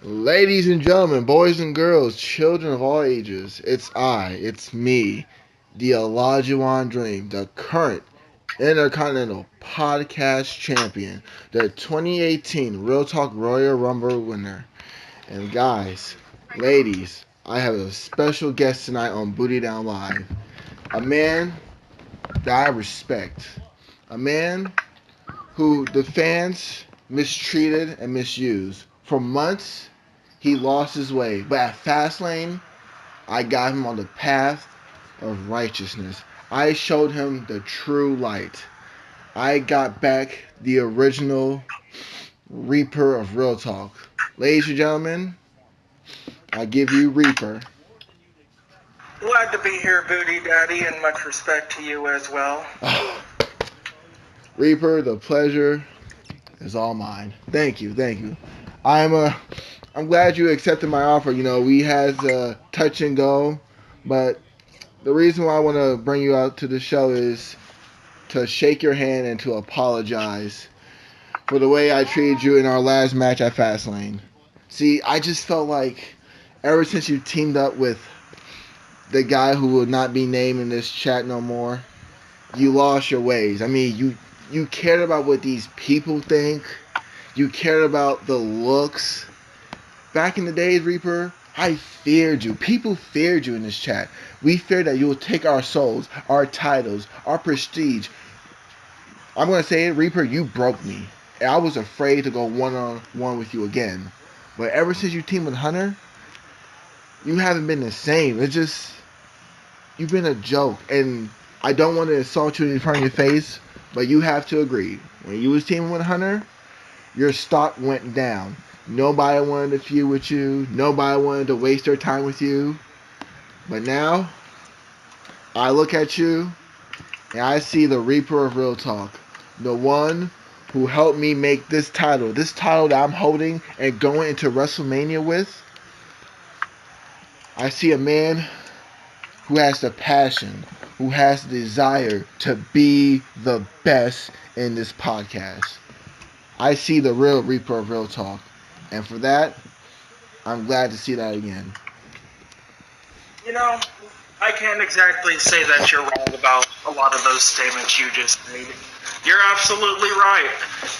Ladies and gentlemen, boys and girls, children of all ages, it's me, the Olajuwon Dream, the current Intercontinental Podcast Champion, the 2018 Real Talk Royal Rumble winner. And guys, ladies, I have a special guest tonight on Booty Down Live. A man that I respect. A man who the fans mistreated and misused. For months, he lost his way. But at Fastlane, I got him on the path of righteousness. I showed him the true light. I got back the original Reaper of Real Talk. Ladies and gentlemen, I give you Reaper. Glad to be here, Booty Daddy, and much respect to you as well. Reaper, the pleasure is all mine. Thank you, thank you. I'm glad you accepted my offer. You know, we had touch and go, but the reason why I want to bring you out to the show is to shake your hand and to apologize for the way I treated you in our last match at Fastlane. See, I just felt like ever since you teamed up with the guy who will not be named in this chat no more, you lost your ways. I mean, you cared about what these people think. You cared about the looks. Back in the days, Reaper, I feared you. People feared you in this chat. We feared that you would take our souls, our titles, our prestige. I'm going to say it, Reaper, you broke me. And I was afraid to go one-on-one with you again. But ever since you teamed with Hunter, you haven't been the same. It's just, you've been a joke. And I don't want to insult you in front of your face, but you have to agree. When you was teaming with Hunter, your stock went down. Nobody wanted to feud with you. Nobody wanted to waste their time with you. But now, I look at you and I see the Reaper of Real Talk. The one who helped me make this title that I'm holding and going into WrestleMania with. I see a man who has the passion, who has the desire to be the best in this podcast. I see the real Reaper of Real Talk. And for that, I'm glad to see that again. You know, I can't exactly say that you're wrong about a lot of those statements you just made. You're absolutely right.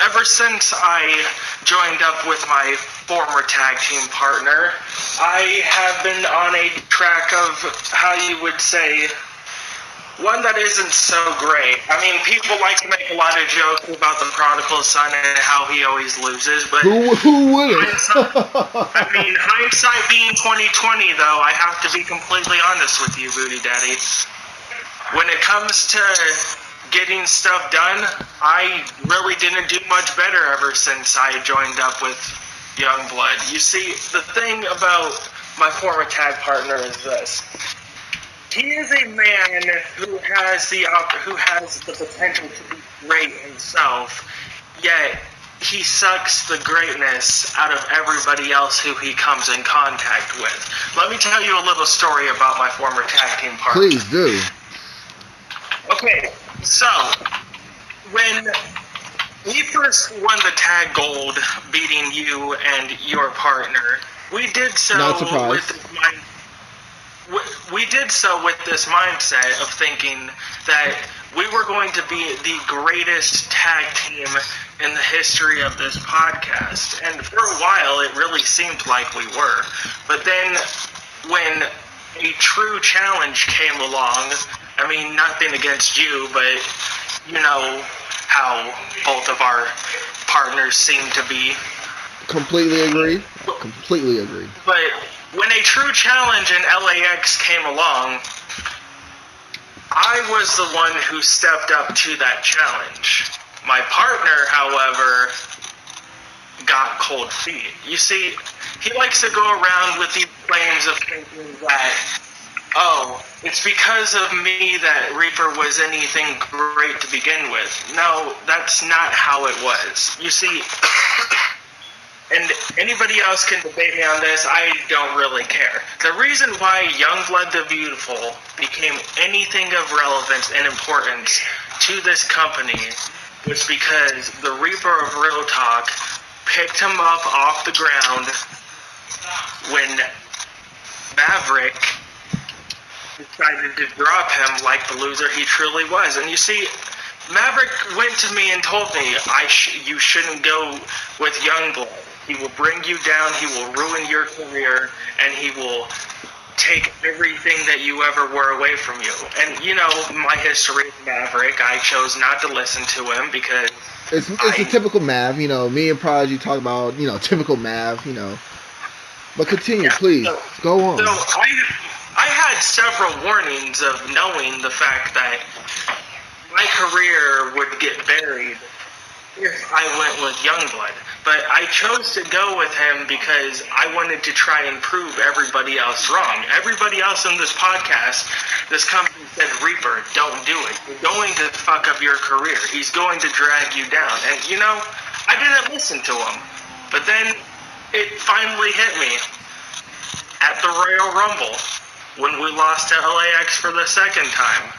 Ever since I joined up with my former tag team partner, I have been on a track of, how you would say, one that isn't so great. I mean, people like to make a lot of jokes about the prodigal son and how he always loses, but Who wouldn't? hindsight being 2020, though, I have to be completely honest with you, Booty Daddy. When it comes to getting stuff done, I really didn't do much better ever since I joined up with Youngblood. You see, the thing about my former tag partner is this. He is a man who has the potential to be great himself, yet he sucks the greatness out of everybody else who he comes in contact with. Let me tell you a little story about my former tag team partner. Please do. Okay, so when we first won the tag gold, beating you and your partner, we did so Not surprised. with this mindset of thinking that we were going to be the greatest tag team in the history of this podcast. And for a while, it really seemed like we were. But then when a true challenge came along, I mean, nothing against you, but you know how both of our partners seem to be. Completely agree. Completely agree. But when a true challenge in LAX came along, I was the one who stepped up to that challenge. My partner, however, got cold feet. You see, he likes to go around with these claims of thinking that, oh, it's because of me that Reaper was anything great to begin with. No, that's not how it was. You see, and anybody else can debate me on this, I don't really care. The reason why Youngblood the Beautiful became anything of relevance and importance to this company was because the Reaper of Real Talk picked him up off the ground when Maverick decided to drop him like the loser he truly was. And you see, Maverick went to me and told me you shouldn't go with Youngblood. He will bring you down, he will ruin your career, and he will take everything that you ever were away from you. And you know my history with Maverick. I chose not to listen to him because it's a typical Mav. You know, me and Prodigy talk about typical Mav. But continue, please. Go on. So I had several warnings of knowing the fact that my career would get buried if I went with Youngblood. But I chose to go with him because I wanted to try and prove everybody else wrong. Everybody else in this podcast, this company said, Reaper, don't do it. You're going to fuck up your career. He's going to drag you down. And, I didn't listen to him. But then it finally hit me at the Royal Rumble when we lost to LAX for the second time.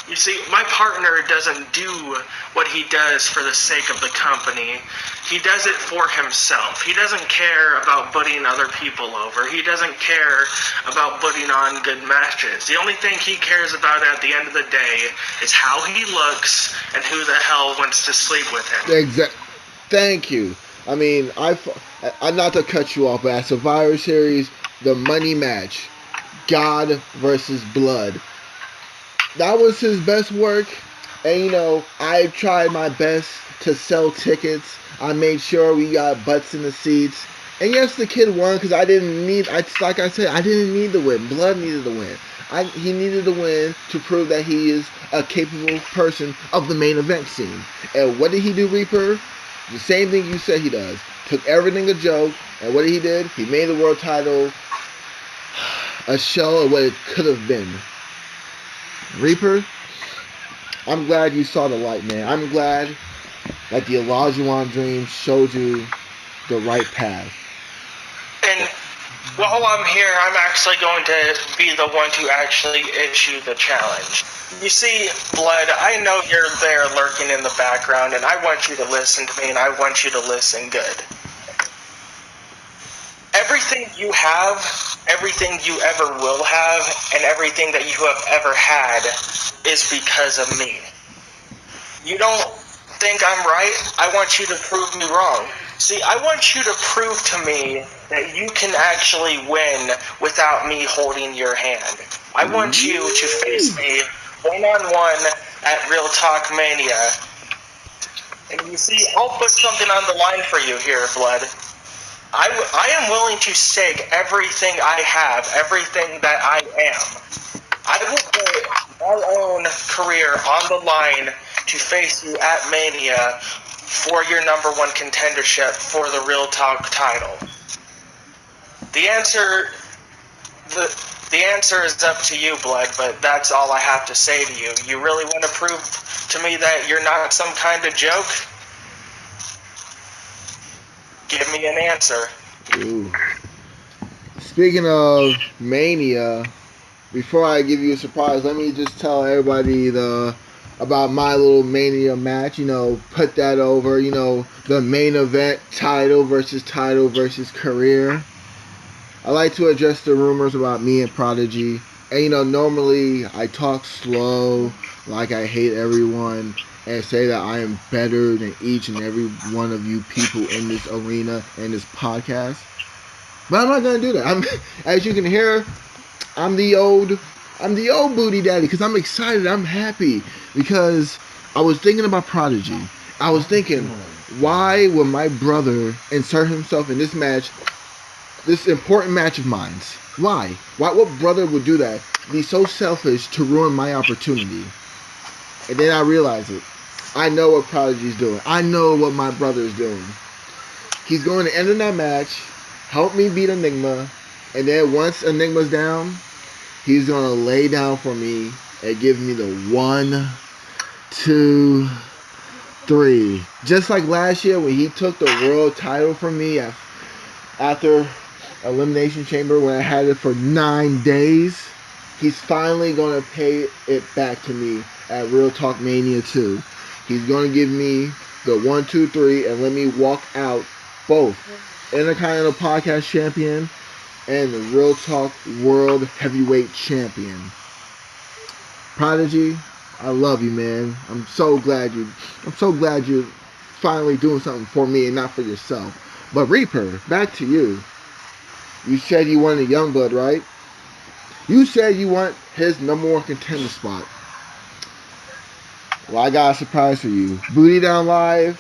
You see, my partner doesn't do what he does for the sake of the company. He does it for himself. He doesn't care about putting other people over. He doesn't care about putting on good matches. The only thing he cares about at the end of the day is how he looks and who the hell wants to sleep with him. Exactly. Thank you. I mean, I'm not to cut you off, but at Survivor Series, the money match, God versus Blood. That was his best work, and I tried my best to sell tickets. I made sure we got butts in the seats, and yes, the kid won because I didn't need. Like I said, I didn't need the win. Blood needed the win. He needed the win to prove that he is a capable person of the main event scene. And what did he do, Reaper? The same thing you said he does. Took everything a joke, and what he did? He made the world title a show of what it could have been. Reaper, I'm glad you saw the light, man. I'm glad that the Olajuwon dream showed you the right path. And while I'm here, I'm actually going to be the one to actually issue the challenge. You see, Blood, I know you're there lurking in the background, and I want you to listen to me, and I want you to listen good. Everything you have, everything you ever will have, and everything that you have ever had is because of me. You don't think I'm right? I want you to prove me wrong. See, I want you to prove to me that you can actually win without me holding your hand. I want you to face me one-on-one at Real Talk Mania. And you see, I'll put something on the line for you here, Blood. I am willing to stake everything I have, everything that I am. I will put my own career on the line to face you at Mania for your number one contendership for the Real Talk title. The answer is up to you, Blood, but that's all I have to say to you. You really want to prove to me that you're not some kind of joke? Give me an answer. Ooh. Speaking of Mania, before I give you a surprise, let me just tell everybody about my little Mania match. Put that over. The main event, title versus career. I like to address the rumors about me and Prodigy. And normally I talk slow, like I hate everyone, and say that I am better than each and every one of you people in this arena and this podcast. But I'm not gonna do that. As you can hear, I'm the old booty daddy because I'm excited. I'm happy because I was thinking about Prodigy. I was thinking, why would my brother insert himself in this match, this important match of mine? Why? What brother would do that? Be so selfish to ruin my opportunity? And then I realized it. I know what Prodigy's doing. I know what my brother is doing. He's going to end in that match, help me beat Enigma, and then once Enigma's down, he's going to lay down for me and give me the 1, 2, 3. Just like last year when he took the world title from me after Elimination Chamber when I had it for 9 days. He's finally going to pay it back to me at Real Talk Mania 2. He's going to give me the 1, 2, 3 and let me walk out both Intercontinental Podcast Champion and the Real Talk World Heavyweight Champion. Prodigy, I love you, man. I'm so glad you're finally doing something for me and not for yourself. But Reaper, back to you. You said you wanted a Youngblood, right? You said you want his #1 contender spot. Well, I got a surprise for you. Booty Down Live.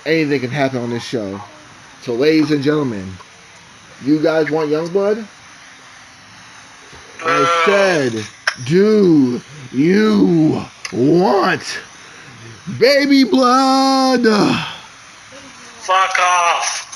Anything can happen on this show. So, ladies and gentlemen, you guys want Youngblood? I said, do you want baby blood? Fuck off.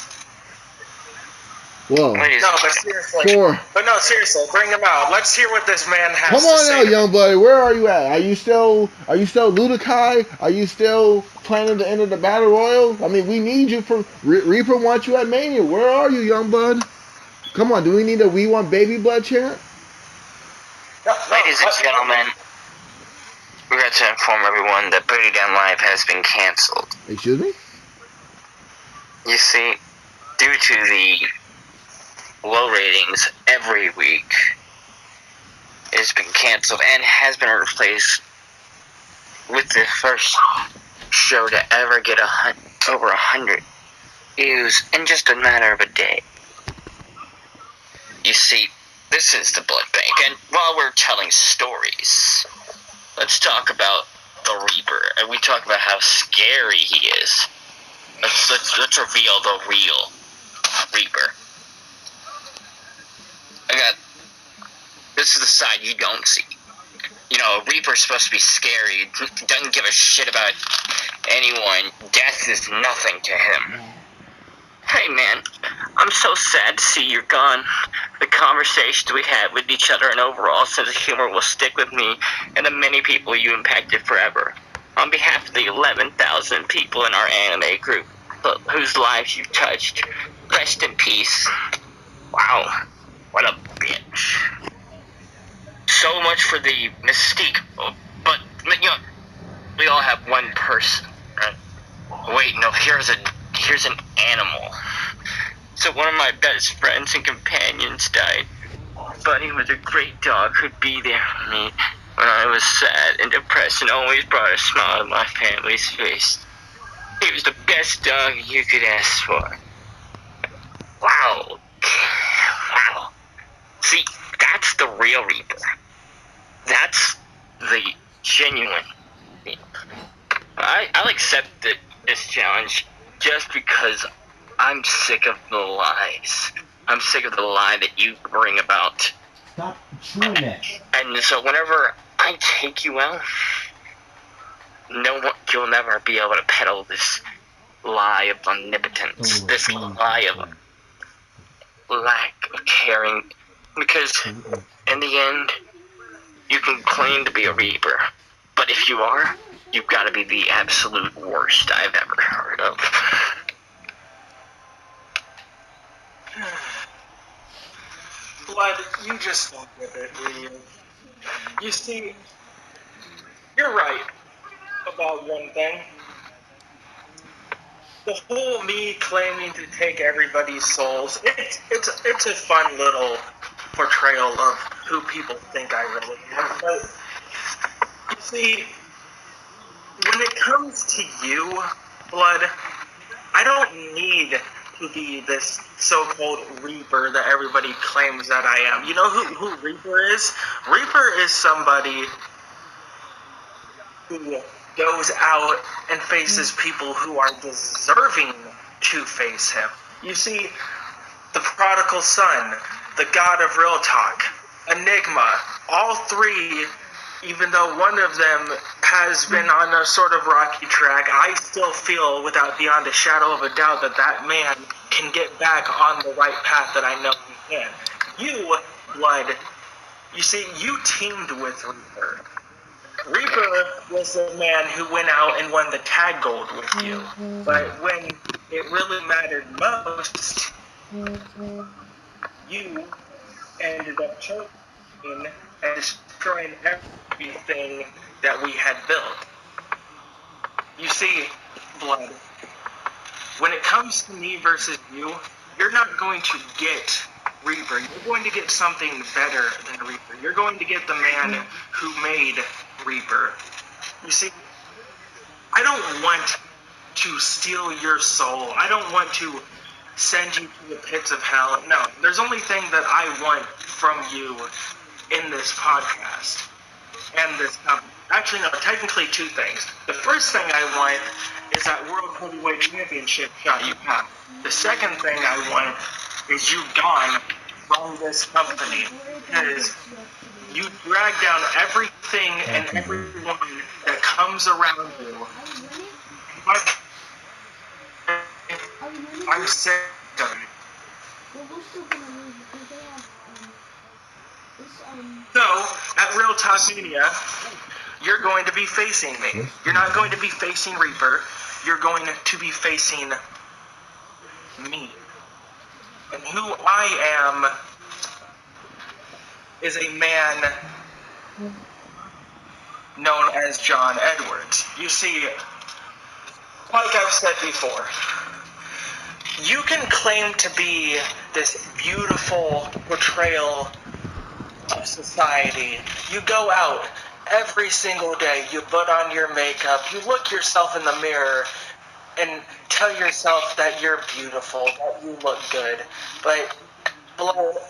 Whoa. No, but seriously, bring him out. Let's hear what this man has Come to on say. now, Youngblood. Where are you at? Are you still Ludakai? Are you still planning to enter the Battle Royal? I mean, we need you for Reaper wants you at Mania. Where are you, Youngblood? Come on, do we need a We Want Baby Blood chant? Ladies and gentlemen, we got to inform everyone that Booty Down Live has been canceled. Excuse me? You see, due to the low ratings every week, it's been canceled and has been replaced with the first show to ever get over 100 views in just a matter of a day. You see, this is the Blood Bank, and while we're telling stories, let's talk about the Reaper, and we talk about how scary he is. Let's reveal the real Reaper. This is the side you don't see. You know, Reaper's supposed to be scary, doesn't give a shit about anyone. Death is nothing to him. Hey man, I'm so sad to see you're gone. The conversations we had with each other and overall sense of humor will stick with me and the many people you impacted forever. On behalf of the 11,000 people in our anime group whose lives you've touched, rest in peace. Wow, what a bitch. So much for the mystique, but you know, we all have one person, right? Wait, no, here's an animal. So one of my best friends and companions died. Buddy was a great dog who'd be there for me when I was sad and depressed and always brought a smile to my family's face. He was the best dog you could ask for. Wow. Wow. See, that's the real Reaper. That's the genuine Reaper. I'll accept this challenge just because I'm sick of the lies. I'm sick of the lie that you bring about. Stop chewing it. And so whenever I take you out, you'll never be able to peddle this lie of omnipotence, this lie of lack of caring, because in the end, you can claim to be a Reaper, but if you are, you've got to be the absolute worst I've ever heard of. Blood, you just don't get it, do you? You see, you're right about one thing. The whole me claiming to take everybody's souls, it's a fun little portrayal of who people think I really am. But you see, when it comes to you, Blood, I don't need to be this so-called Reaper that everybody claims that I am. You know who Reaper is? Reaper is somebody who goes out and faces people who are deserving to face him. You see, the prodigal son, the god of real talk, Enigma, all three, even though one of them has been on a sort of rocky track, I still feel beyond a shadow of a doubt that man can get back on the right path that I know he can. You, Blood, you see, you teamed with Reaper. Reaper was the man who went out and won the tag gold with you. But when it really mattered most, you ended up choking and destroying everything that we had built. You see, Blood, when it comes to me versus you, you're not going to get Reaper. You're going to get something better than Reaper. You're going to get the man who made Reaper. You see, I don't want to steal your soul. I don't want to send you to the pits of hell. No, there's only thing that I want from you in this podcast and this company. Actually, no, technically two things. The first thing I want is that World Heavyweight Championship shot you have. The second thing I want is you gone from this company. Because you drag down everything and everyone that comes around you. But I'm sick of it. So, at Real Talk Media, you're going to be facing me. You're not going to be facing Reaper. You're going to be facing me. And who I am is a man known as John Edwards. You see, like I've said before, you can claim to be this beautiful portrayal of society. You go out every single day, you put on your makeup, you look yourself in the mirror and tell yourself that you're beautiful, that you look good. But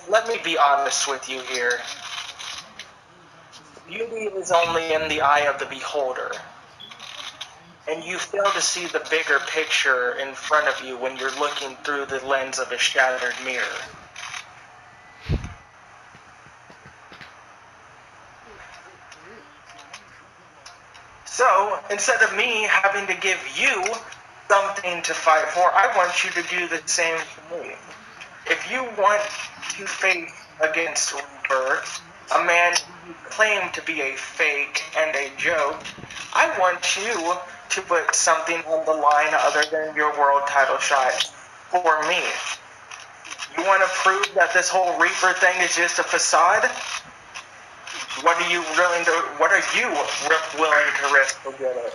let me be honest with you here. Beauty is only in the eye of the beholder. And you fail to see the bigger picture in front of you when you're looking through the lens of a shattered mirror. So, instead of me having to give you something to fight for, I want you to do the same for me. If you want to face against Reaper, a man who claimed to be a fake and a joke, I want you to put something on the line other than your world title shot for me. You want to prove that this whole Reaper thing is just a facade? What are you willing to risk to get it?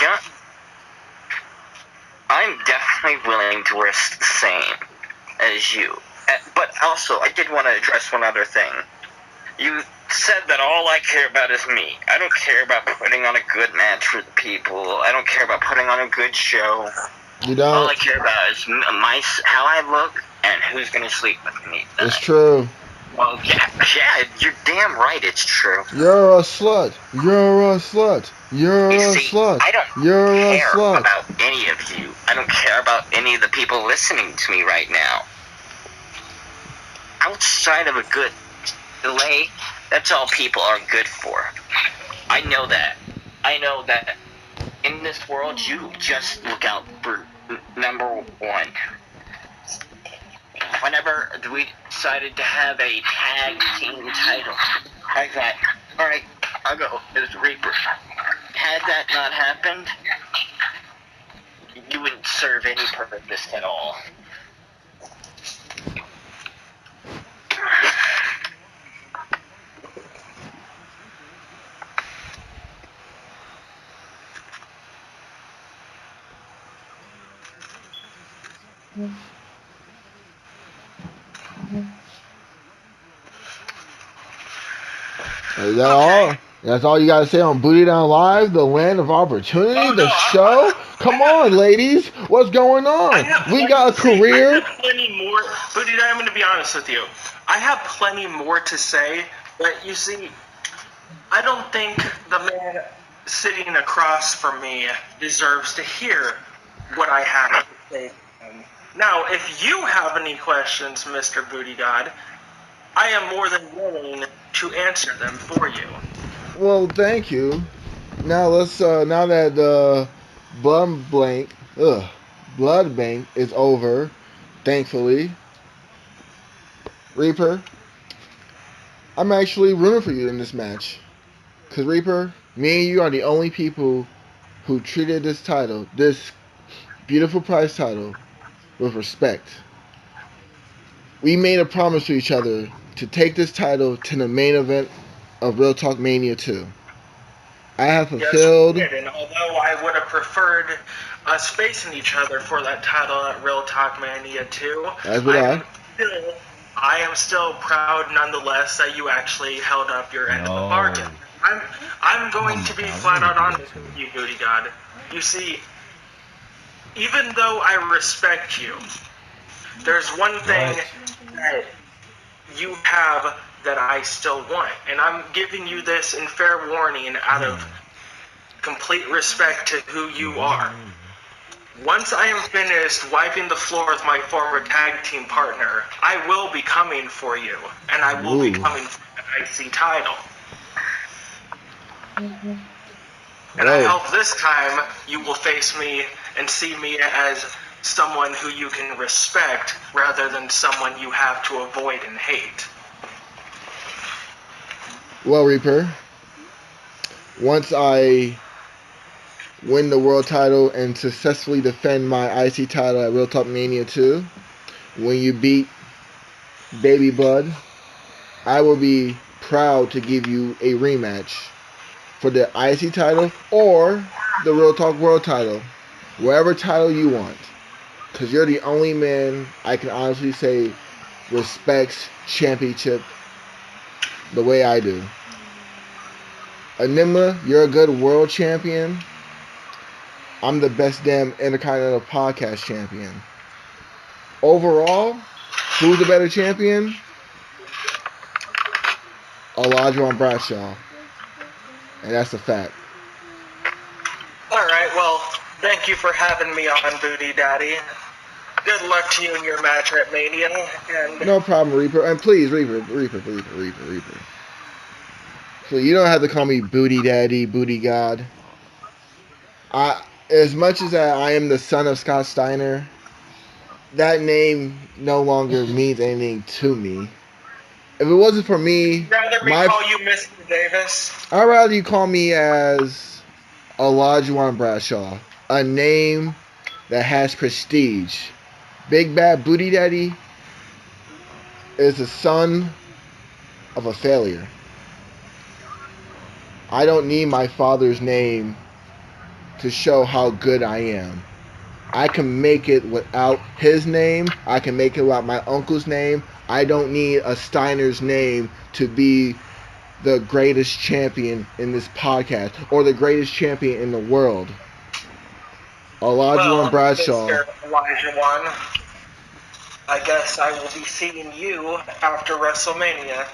Yeah, I'm definitely willing to risk the same as you. But also, I did want to address one other thing. You said that all I care about is me. I don't care about putting on a good match for the people. I don't care about putting on a good show. You don't? All I care about is how I look and who's going to sleep with me. It's true. Well, yeah, you're damn right it's true. You're a slut. You're a slut. You're You a see, slut. I don't You're a care slut. about any of you. I don't care about any of the people listening to me right now. Outside of a good delay, that's all people are good for. I know that. I know that in this world, you just look out for number one. Whenever we decided to have a tag team title, I thought, alright, I'll go as Reaper. Had that not happened, you wouldn't serve any purpose at all. Is that all? That's all you gotta say on Booty Down Live, the land of opportunity, the show? Come on, ladies. What's going on? We got a career. I have plenty more. Booty Down, I'm going to be honest with you. I have plenty more to say, but you see, I don't think the man sitting across from me deserves to hear what I have to say. Now, if you have any questions, Mr. Booty God, I am more than willing to answer them for you. Well, thank you. Now let's now that the blood bank is over, thankfully. Reaper, I'm actually rooting for you in this match. Cause Reaper, me and you are the only people who treated this title, this beautiful prize title, with respect. We made a promise to each other to take this title to the main event of Real Talk Mania 2. I have Yes, fulfilled. we did. And although I would have preferred us facing each other for that title at Real Talk Mania 2, As would I. I am still proud nonetheless that you actually held up your end of the No. bargain. I'm going to be God, flat I out wanna do honest that with too. you, Booty God. You see, even though I respect you, there's one thing What? that you have that I still want. And I'm giving you this in fair warning out of complete respect to who you are. Once I am finished wiping the floor with my former tag team partner, I will be coming for you, and I will be Ooh. coming for the IC title. And I Whoa. hope this time you will face me and see me as someone who you can respect rather than someone you have to avoid and hate. Well, Reaper, once I win the world title and successfully defend my IC title at Real Talk Mania 2, when you beat Baby Blood, I will be proud to give you a rematch for the IC title or the Real Talk World title, wherever title you want. Because you're the only man I can honestly say respects championship the way I do. Enigma, you're a good world champion. I'm the best damn Intercontinental Podcast champion. Overall, who's the better champion? Olajuwon Bradshaw. And that's a fact. Alright, well, thank you for having me on, Booty Daddy. Good luck to you in your match at Mania, and No problem, Reaper. And please, Reaper. So you don't have to call me Booty Daddy, Booty God. As much as I am the son of Scott Steiner, that name no longer means anything to me. If it wasn't for me, rather me call you Mr. Davis. I'd rather you call me as Olajuwon Bradshaw, a name that has prestige. Big Bad Booty Daddy is the son of a failure. I don't need my father's name to show how good I am. I can make it without his name. I can make it without my uncle's name. I don't need a Steiner's name to be the greatest champion in this podcast or the greatest champion in the world. Olajuwon Bradshaw. Mr. Elijah I guess I will be seeing you after WrestleMania.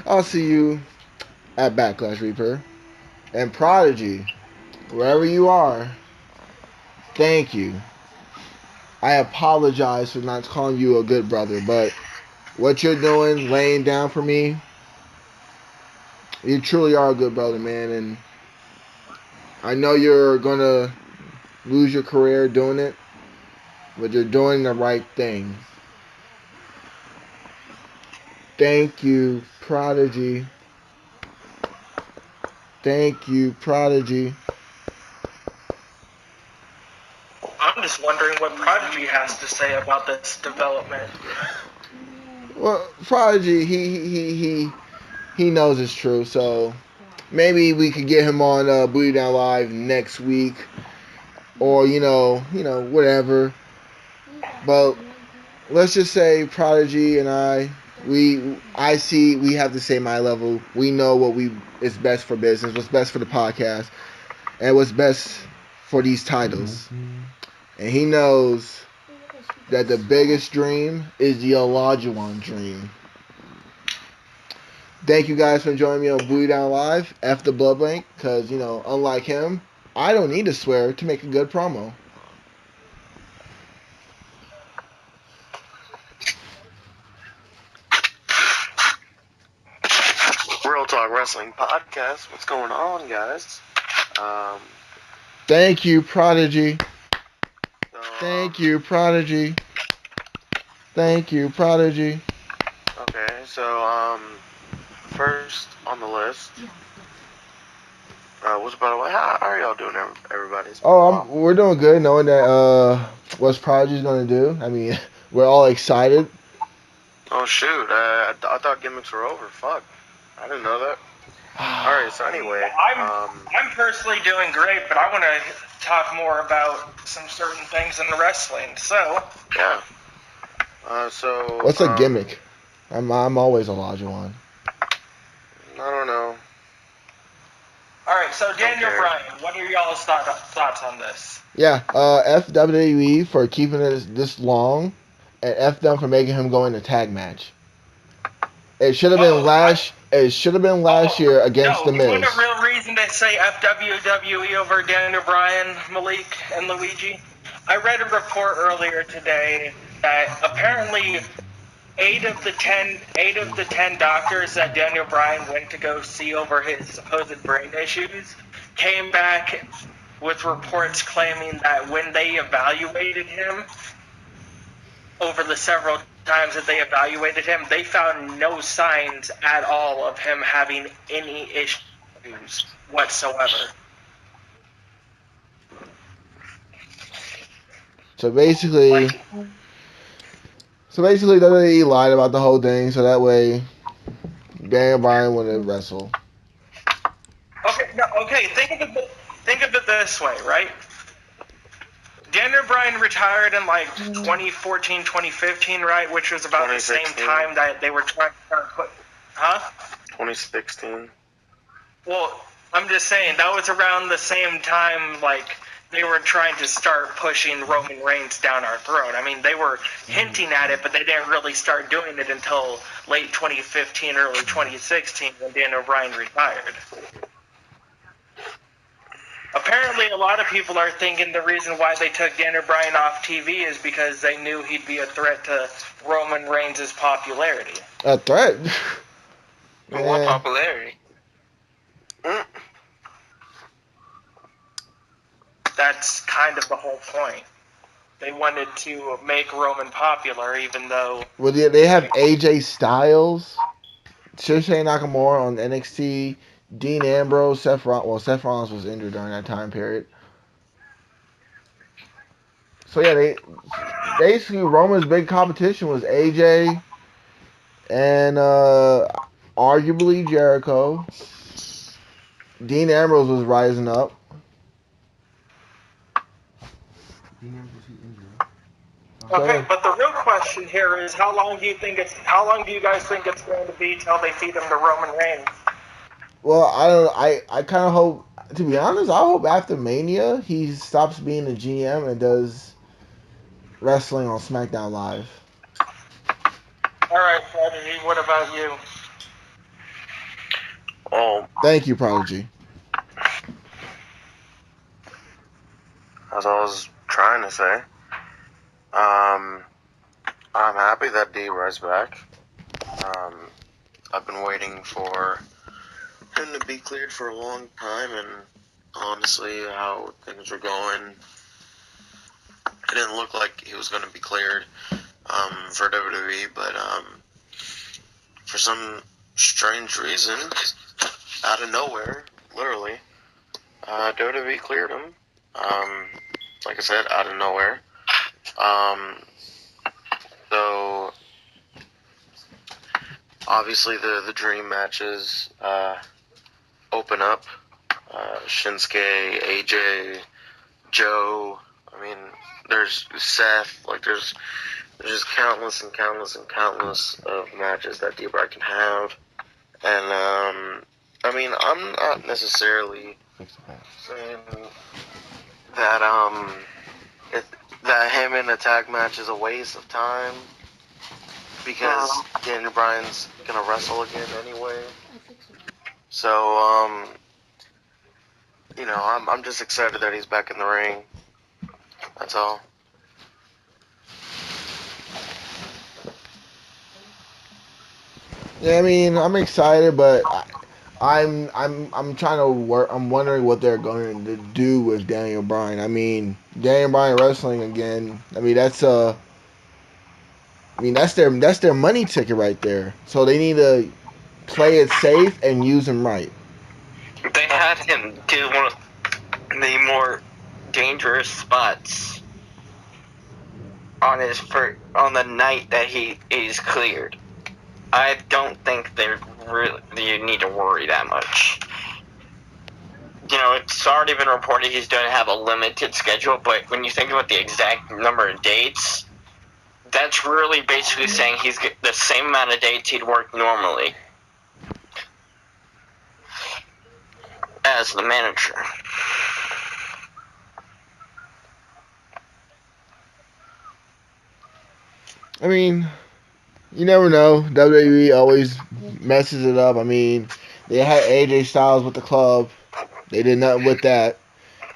I'll see you at Backlash, Reaper. And Prodigy, wherever you are, thank you. I apologize for not calling you a good brother, but what you're doing, laying down for me, you truly are a good brother, man. And I know you're going to lose your career doing it, but you're doing the right thing. Thank you, Prodigy. Thank you, Prodigy. I'm just wondering what Prodigy has to say about this development. Well, Prodigy, he knows it's true, so maybe we could get him on Booty Down Live next week, or you know, whatever. But let's just say Prodigy and I see we have the same eye level. We know what is best for business, what's best for the podcast, and what's best for these titles. And he knows that the biggest dream is the Olajuwon dream. Thank you guys for joining me on Booty Down Live. F the Blood Bank, because, unlike him, I don't need to swear to make a good promo. Real Talk Wrestling Podcast. What's going on, guys? Thank you, Prodigy. Thank you, Prodigy. Thank you, Prodigy. Okay, so first on the list. What's by the way? How are y'all doing, everybody? We're doing good, knowing that what Prodigy's gonna do. I mean, we're all excited. Oh shoot! I thought gimmicks were over. Fuck! I didn't know that. Alright, so anyway, I'm personally doing great, but I want to talk more about some certain things in wrestling. So, yeah. So What's a gimmick? I'm always Olajuwon. I don't know. all right. So Daniel Okay. Bryan, what are y'all's thoughts on this? Yeah, F WWE for keeping it this long, and F them for making him go in a tag match. It should have been last year against No, The you want Miz. a real reason to say FWWE over Daniel Bryan, Malik, and Luigi? I read a report earlier today that apparently 8 of the 10 doctors that Daniel Bryan went to go see over his supposed brain issues came back with reports claiming that when they evaluated him, over the several times that they evaluated him, they found no signs at all of him having any issues whatsoever. So basically, WWE lied about the whole thing, so that way Daniel Bryan wouldn't wrestle. Okay. Think of it this way, right? Daniel Bryan retired in like 2014, 2015, right? Which was about the same 2016. time that they were trying to start putting. Huh? 2016. Well, I'm just saying that was around the same time, like they were trying to start pushing Roman Reigns down our throat. I mean, they were hinting at it, but they didn't really start doing it until late 2015, early 2016, when Daniel Bryan retired. Apparently, a lot of people are thinking the reason why they took Daniel Bryan off TV is because they knew he'd be a threat to Roman Reigns' popularity. A threat? But what popularity? That's kind of the whole point. They wanted to make Roman popular, even though... Well, they have AJ Styles, Shinsuke Nakamura on NXT, Dean Ambrose, Seth Rollins. Well, Seth Rollins was injured during that time period. So yeah, they basically Roman's big competition was AJ and arguably Jericho. Dean Ambrose was rising up. Okay, but the real question here is how long do you guys think it's going to be till they feed him to Roman Reigns? Well, I kind of hope, to be honest, I hope after Mania he stops being a GM and does wrestling on SmackDown Live. Alright, Prodigy, what about you? Oh, Thank you, Prodigy. as I was trying to say, I'm happy that D-Ride's back. I've been waiting for him to be cleared for a long time, and honestly, how things were going, it didn't look like he was going to be cleared for WWE, but for some strange reason, out of nowhere, literally, WWE cleared him. Like I said, out of nowhere. So obviously the dream matches open up. Shinsuke, AJ, Joe. I mean, there's Seth. Like there's just countless and countless and countless of matches that D-Bry can have. And I mean, I'm not necessarily saying that that him in a tag match is a waste of time, because Daniel Bryan's gonna wrestle again anyway. So you know, I'm just excited that he's back in the ring. That's all. Yeah, I mean, I'm excited, but I'm trying to work. I'm wondering what they're going to do with Daniel Bryan. I mean, Daniel Bryan wrestling again. I mean, that's their money ticket right there. So they need to play it safe and use him right. They had him do one of the more dangerous spots on the night that he's cleared. I don't think they're really you need to worry that much. You know, it's already been reported he's going to have a limited schedule, but when you think about the exact number of dates, that's really basically saying he's get the same amount of dates he'd work normally as the manager. I mean, you never know. WWE always messes it up. I mean, they had AJ Styles with the club. They did nothing with that.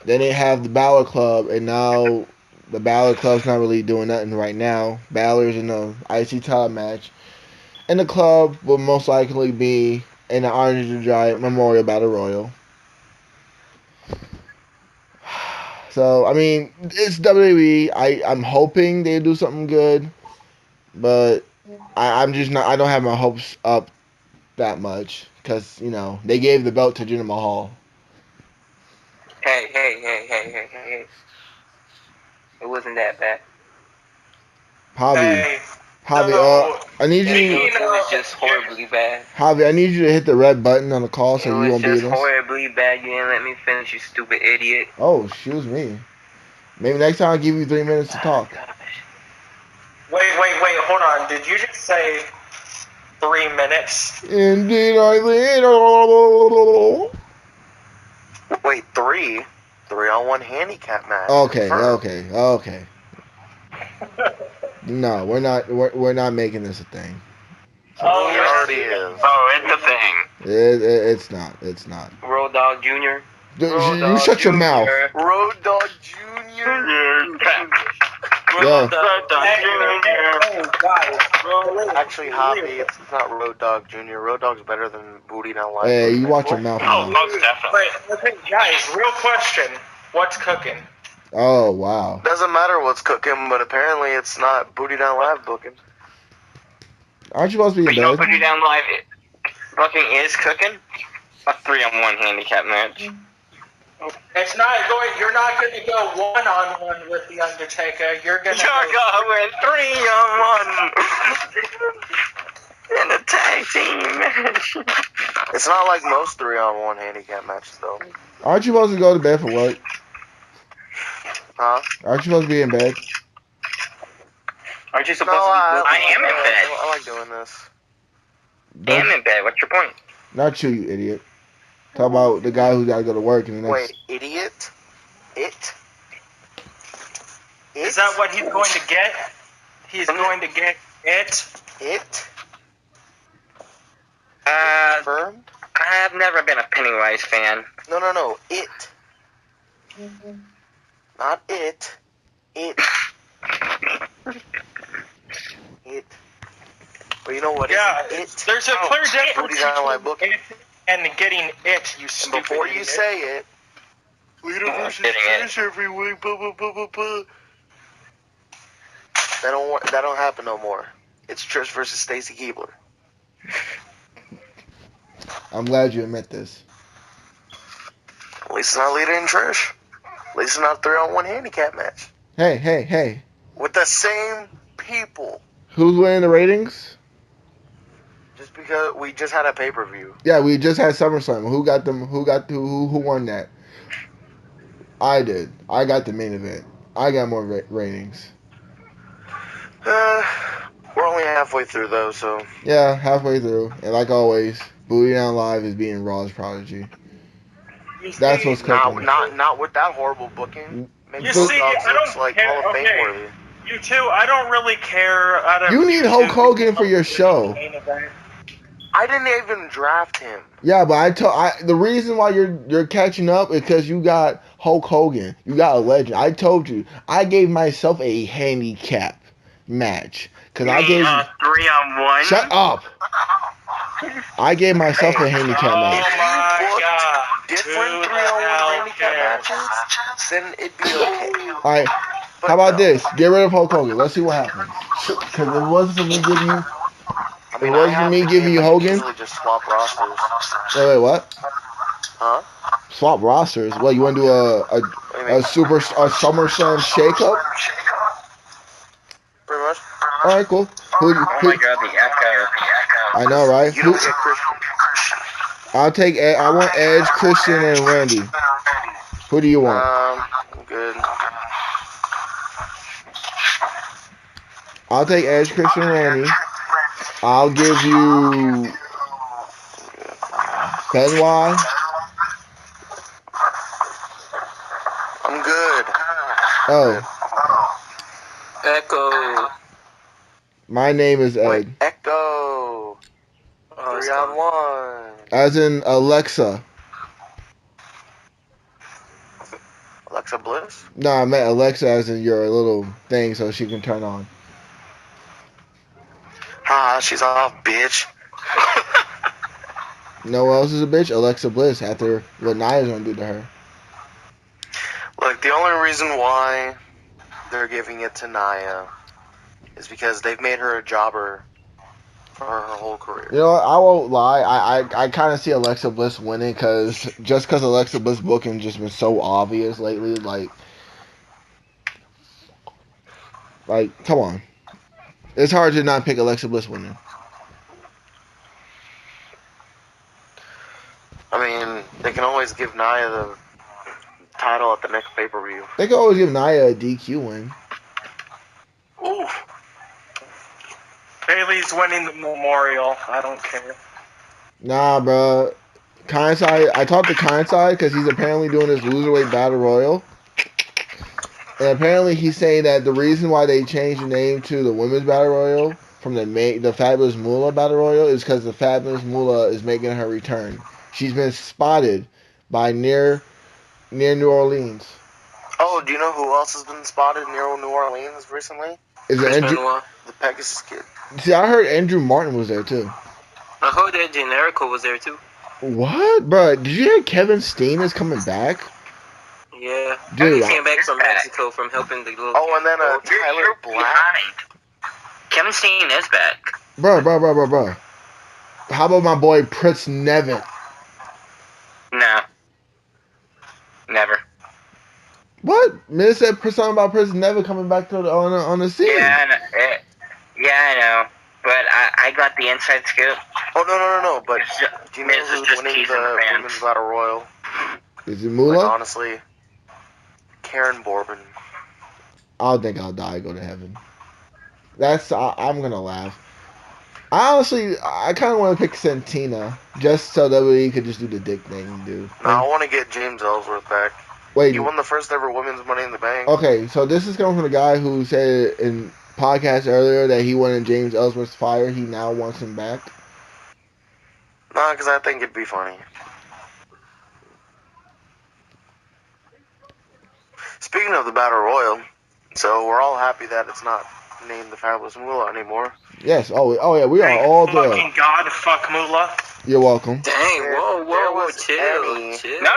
Then they have the Balor Club, and now the Balor Club's not really doing nothing right now. Balor's in the IC title match. And the club will most likely be in the Orange the Giant Memorial Battle Royal. So, I mean, it's WWE. I'm hoping they do something good. But I'm just not. I don't have my hopes up that much because they gave the belt to Jinder Mahal. Hey. It wasn't that bad. Javi, so- I need It you. was just horribly bad. Javi, I need you to hit the red button on the call so you won't be It was this. just horribly bad. You didn't let me finish, you stupid idiot. Oh, excuse me. Maybe next time I'll give you 3 minutes to talk. Wait, hold on. Did you just say 3 minutes? Indeed, I did. Wait, 3? 3-on-1 handicap match. Okay. Confirmed. No, we're not. We're not making this a thing. Oh, It already is. Oh, it's a thing. It's not. It's not. Road Dogg Jr. You shut your mouth. Road Dogg Jr. Yeah. Actually, Hobby, it's not Road Dogg Jr. Road Dogg's better than Booty Down Live. Hey, you watch your mouth. Oh, Now. most definitely. Wait, okay, guys, real question. What's cooking? Oh wow. Doesn't matter what's cooking, but apparently it's not Booty Down Live booking. Aren't you supposed to be But in you know, bed? Put You Down Live, fucking is cooking. A 3-on-1 handicap match. It's not going. You're not going to go 1-on-1 with the Undertaker. You're going to You're go. going 3-on-1 in a tag team match. It's not like most 3-on-1 handicap matches, though. Aren't you supposed to go to bed for work? Huh? Aren't you supposed to be in bed? Aren't you No, supposed to be? I am in bed. I like doing this. I am in bed. What's your point? Not you, you idiot. Talk about the guy who's got to go to work in the next. Wait, idiot? It? Is that what he's going to get? He's going to get it. It? Confirmed? I've never been a Pennywise fan. No. It. Not it. It. It. But you know what? Yeah, It. there's a clear difference Booty Down Live between booking. it and getting it. You And stupid before you idiot. say it, Lita versus getting it. Trish every week. Blah, blah, blah, blah, blah. That don't happen no more. It's Trish versus Stacy Keibler. I'm glad you admit this. At least it's not Lita and Trish. At least it's not a 3-on-1 handicap match Hey. with the same people. Who's winning the ratings? Just because we just had a pay-per-view. Yeah, we just had SummerSlam. Who got them? Who won that? I did. I got the main event. I got more ratings. We're only halfway through though, so Yeah, halfway through. And like always, Booty Down Live is being Raw's prodigy. You That's see, what's cooking. not with that horrible booking. Maybe You Road see, Dogg I looks don't like care. Hall of Fame Okay. worthy. You too. I don't really care. You need Hulk Hogan for your show. I didn't even draft him. Yeah, but the reason why you're catching up is because you got Hulk Hogan. You got a legend. I told you. I gave myself a handicap match because I gave. 3-on-1. Shut up. I gave myself a handicap Oh match. my God. Different Who the 3-on-1 hell handicap cares? matches, then it'd be okay. All right. But How about no. this? Get rid of Hulk Hogan. Let's see what happens. Because it wasn't for me giving you. I mean, It wasn't I have me the giving game, you I can Hogan? easily just swap rosters. Wait, what? Huh? Swap rosters. What, you want to do a SummerSlam shakeup? Pretty much. All right, cool. Oh my God, the echo. I know, right? You don't get Christian. I'll take. I want Edge, Christian, and Randy. Who do you want? I'm good. I'll take Edge, Christian, Randy. I'll give you Benoit. I'm good. Oh, Echo. my name is Wait, Ed. Echo. Oh, 3 on 1. As in Alexa. Alexa Bliss? No, I meant Alexa as in your little thing so she can turn on. Ah, she's off, bitch. No one else is a bitch? Alexa Bliss after what Nia's gonna do to her. Look, the only reason why they're giving it to Nia is because they've made her a jobber for her whole career. You know what? I won't lie. I kind of see Alexa Bliss winning because Alexa Bliss booking just been so obvious lately. Like, come on. It's hard to not pick Alexa Bliss winning. I mean, they can always give Nia the title at the next pay-per-view. They could always give Nia a DQ win. Ooh. Bailey's winning the Memorial. I don't care. Nah, bro. Kansai, I talked to Kansai because he's apparently doing this Loserweight Battle Royal. And apparently he's saying that the reason why they changed the name to the Women's Battle Royal from the Fabulous Moolah Battle Royal is because the Fabulous Moolah is making her return. She's been spotted by near New Orleans. Oh, do you know who else has been spotted near New Orleans recently? Is it Chris Andrew? Benoit. The Pegasus Kid. See, I heard Andrew Martin was there too. I heard that Generico was there too. What, bro? Did you hear Kevin Steen is coming back? Yeah. Dude, He came back from Mexico from helping the little. Oh, and then Tyler You're Black. behind. Kevin Steen is back. Bro. How about my boy Prince Nevin? No. Never. What? Man said something about Prince Nevin coming back to on the scene. Yeah, I know. But I got the inside scoop. Oh, no. But do you know Miz is who's just winning teasing the the fans. Women's Battle Royal? Is it Like, Moolah? honestly, Karen Bourbon. I don't think I'll die and go to heaven. I'm gonna laugh. I kind of want to pick Santina just so that we could just do the dick thing, dude. No, I want to get James Ellsworth back. Wait. He won the first ever Women's Money in the Bank. Okay, so this is coming from the guy who said in podcast earlier that he wanted James Ellsworth's fire. He now wants him back. No, because I think it'd be funny. Speaking of the Battle Royal, so we're all happy that it's not named the Fabulous Moolah anymore. Yes. Oh yeah. We are Thank all fucking thrilled. God, fuck Moolah. You're welcome. Dang! There Whoa! was Chill. Emmy. No.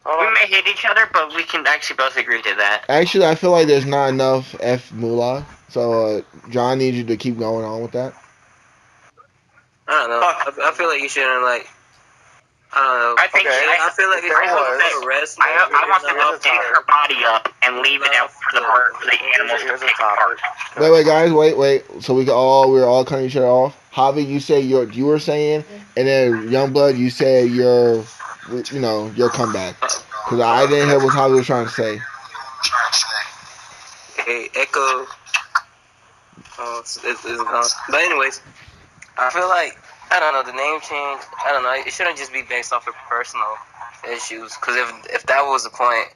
Hold We on. may hate each other, but we can actually both agree to that. Actually, I feel like there's not enough F Moolah. So John needs you to keep going on with that. I don't know. I feel like you shouldn't like. I don't know. I think Okay. I feel like There if you was- have a wrestler, I want them Here's to a take topic. her body up and leave it out for the animals to Here's a pick apart. topic. Wait, guys, wait. So we're all cutting each other off. Javi, you say you were saying, and then Youngblood, you said your comeback. Because I didn't hear what Javi was trying to say. Hey, Echo. Oh, it's gone. But anyways, I feel like I don't know the name change. I don't know. It shouldn't just be based off of personal issues. Because if that was the point,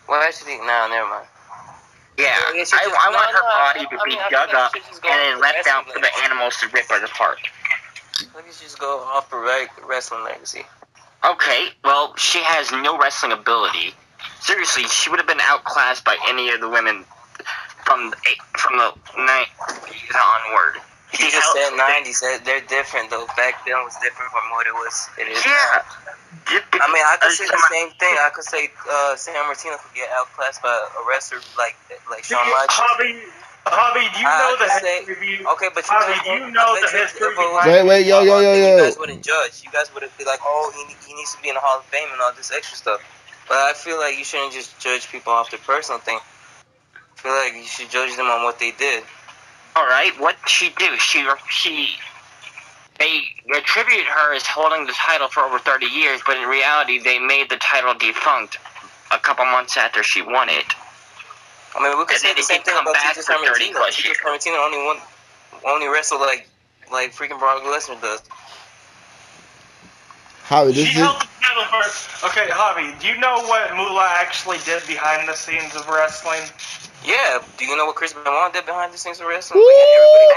well, actually, no, never mind. Yeah, I guess you just- I want her no, body to I be mean, I dug think up you should just go and then with left out for wrestling. the animals to rip her apart. Let me just go off the wrestling legacy. Okay, well, she has no wrestling ability. Seriously, she would have been outclassed by any of the women from the 90s onward. You just said 90s. They're different though. Back then was different from what it is. Yeah. I mean, I could say the same thing. I could say San Martino could get outclassed by a wrestler like Shawn Michaels. Hobby, do you know the could say- history? Okay, but Hobby, do you know the history? Wait, yo. You guys wouldn't judge. You guys would be like, oh, he needs to be in the Hall of Fame and all this extra stuff. But I feel like you shouldn't just judge people off their personal thing. I feel like you should judge them on what they did. All right, what did she do? They attribute her as holding the title for over 30 years, but in reality, they made the title defunct a couple months after she won it. I mean, we could And say then the it same did thing come about back Tito for 30 Santana. plus Tito years. Santana only wrestled like freaking Brock Lesnar does. Javi, She this is held the title for. Okay, Javi, do you know what Moolah actually did behind the scenes of wrestling? Yeah, do you know what Chris Benoit did behind the scenes of wrestling? Woo!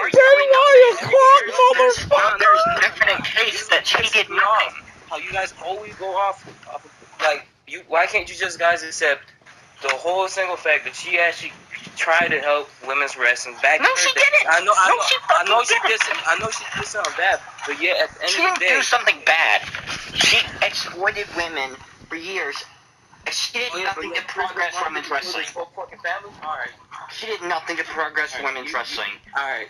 But yeah, Ben Wyatt, clock, There's motherfucker. definite case that she did nothing. how you guys always go off of, like, you. Why can't you just guys accept the whole single fact that she actually tried to help women's wrestling back No, in her she day? didn't. I know No, she she fucking did. I know she did something bad, but yeah, at the end She of didn't the day, do something bad. She exploited women for years. She did nothing to progress women's wrestling. Alright, She did nothing to progress women's wrestling. alright.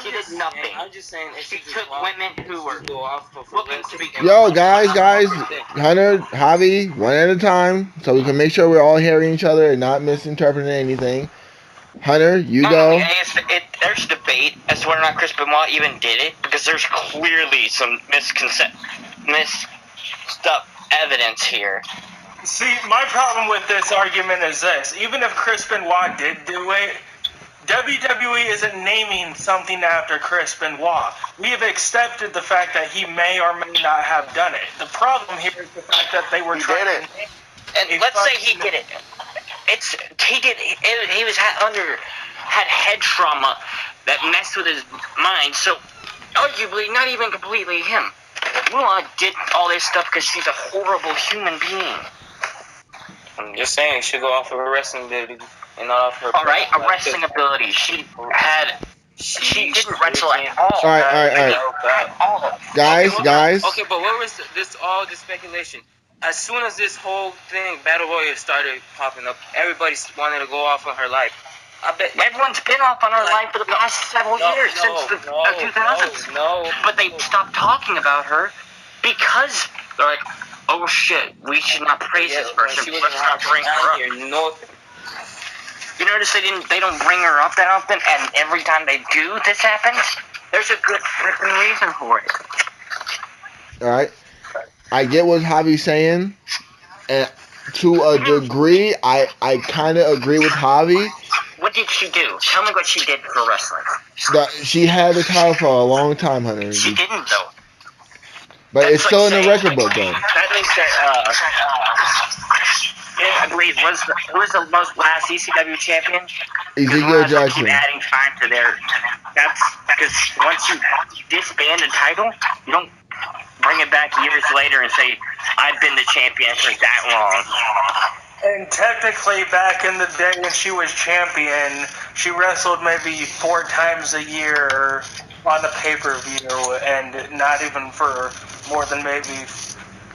She did nothing. I'm just saying, if She just took go- women who were just go off of looking wrestling to be- and- Yo, guys, Hunter, Javi, one at a time, so we can make sure we're all hearing each other and not misinterpreting anything. Hunter, you go. There's debate as to whether or not Chris Benoit even did it, because there's clearly some misstuff evidence here. See, my problem with this argument is this. Even if Chris Benoit did do it, WWE isn't naming something after Chris Benoit. We have accepted the fact that he may or may not have done it. The problem here is the fact that they were He trying did to... And let's say he did it. He was had head trauma that messed with his mind. So arguably, not even completely him. Moolah did all this stuff because she's a horrible human being. I'm just saying, she go off of her wrestling ability and not off her. All right, a wrestling ability. She didn't wrestle at all. All right. At all. Guys. Okay, but what was this speculation? As soon as this whole thing, Battle Royale, started popping up, everybody wanted to go off on her life. I bet Everyone's been off on her life for the past several years, since the 2000s. No. But they stopped talking about her because they're like, oh shit, we should not praise this person. Let's not bring her up. You notice they don't bring her up that often, and every time they do, this happens. There's a good freaking reason for it. All right. I get what Javi's saying, and to a degree, I kind of agree with Javi. What did she do? Tell me what she did for wrestling. That she had the title for a long time, Hunter. She didn't though. But it's That's still in like the saying- record book, though. That means that I believe who was the most last ECW champion? Ezekiel Jackson. Keep adding time to their. That's because once you disband a title, you don't bring it back years later and say, "I've been the champion for that long." And technically, back in the day when she was champion, she wrestled maybe 4 times a year on the pay-per-view, and not even for more than maybe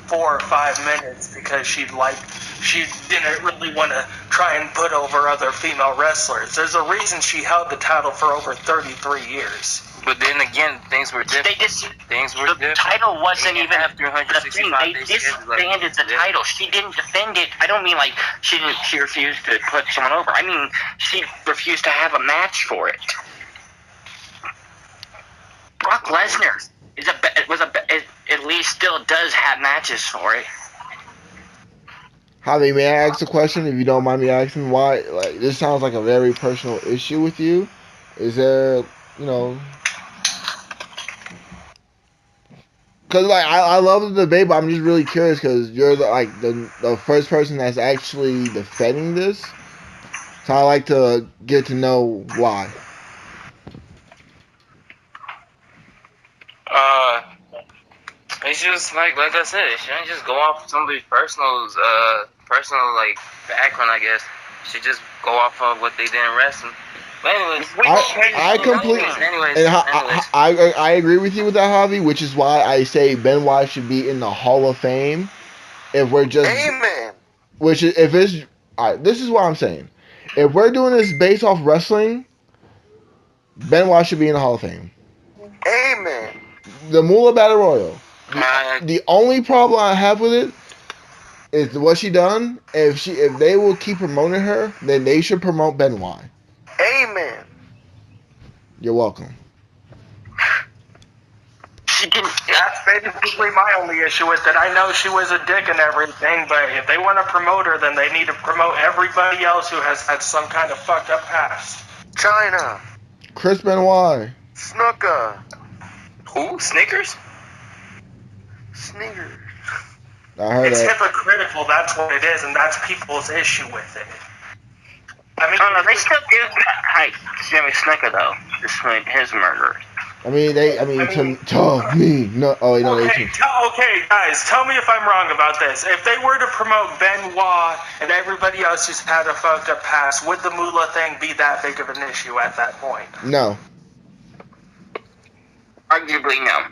4 or 5 minutes, because she didn't really want to try and put over other female wrestlers. There's a reason she held the title for over 33 years. But then again, things were different. The title wasn't even after the thing. 165 They days. disbanded the title. She didn't defend it. I don't mean like she refused to put someone over. I mean she refused to have a match for it. Brock Lesnar at least still does have matches for it. Javi, may I ask a question, if you don't mind me asking? Why, like, this sounds like a very personal issue with you. Is there, because, like, I love the debate, but I'm just really curious, because you're, the first person that's actually defending this. So I like to get to know why. It's just like I said, it shouldn't just go off somebody's personal like background. I guess should just go off of what they did in wrestling. But anyways, I completely. And I agree with you with that, Javi, which is why I say Benoit should be in the Hall of Fame. If we're just, Amen. which is, if it's, all right, this is what I'm saying. If we're doing this based off wrestling, Benoit should be in the Hall of Fame. Amen. The Moolah Battle Royal. The only problem I have with it is what she done. If they will keep promoting her, then they should promote Benoit. Amen. You're welcome. She can. That's basically my only issue with it. I know she was a dick and everything, but if they want to promote her, then they need to promote everybody else who has had some kind of fucked up past. China, Chris Benoit. Snuka, Who? Snickers? Sneakers. I heard It's that. hypocritical, that's what it is, and that's people's issue with it. I mean, Oh no, they still do. Hi, Jimmy Snicker though. Despite his murder. I mean, to me. No, oh, wait, no, they Okay, okay, guys, tell me if I'm wrong about this. If they were to promote Benoit and everybody else who's had a fucked up past, would the Moolah thing be that big of an issue at that point? No. Arguably, no.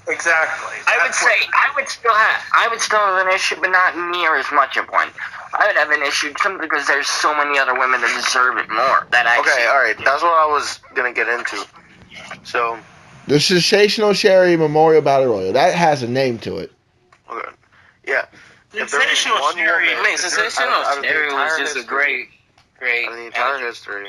Exactly. I would say I would still have an issue, but not near as much of one. I would have an issue simply because there's so many other women that deserve it more. That actually. Okay, alright, that's what I was gonna get into. So, The Sensational Sherry Memorial Battle Royal. That has a name to it. okay. Yeah. If there was Sensational one Sherry. woman- I mean, Sensational out of the Sherry was entire just a history- great. out of the entire history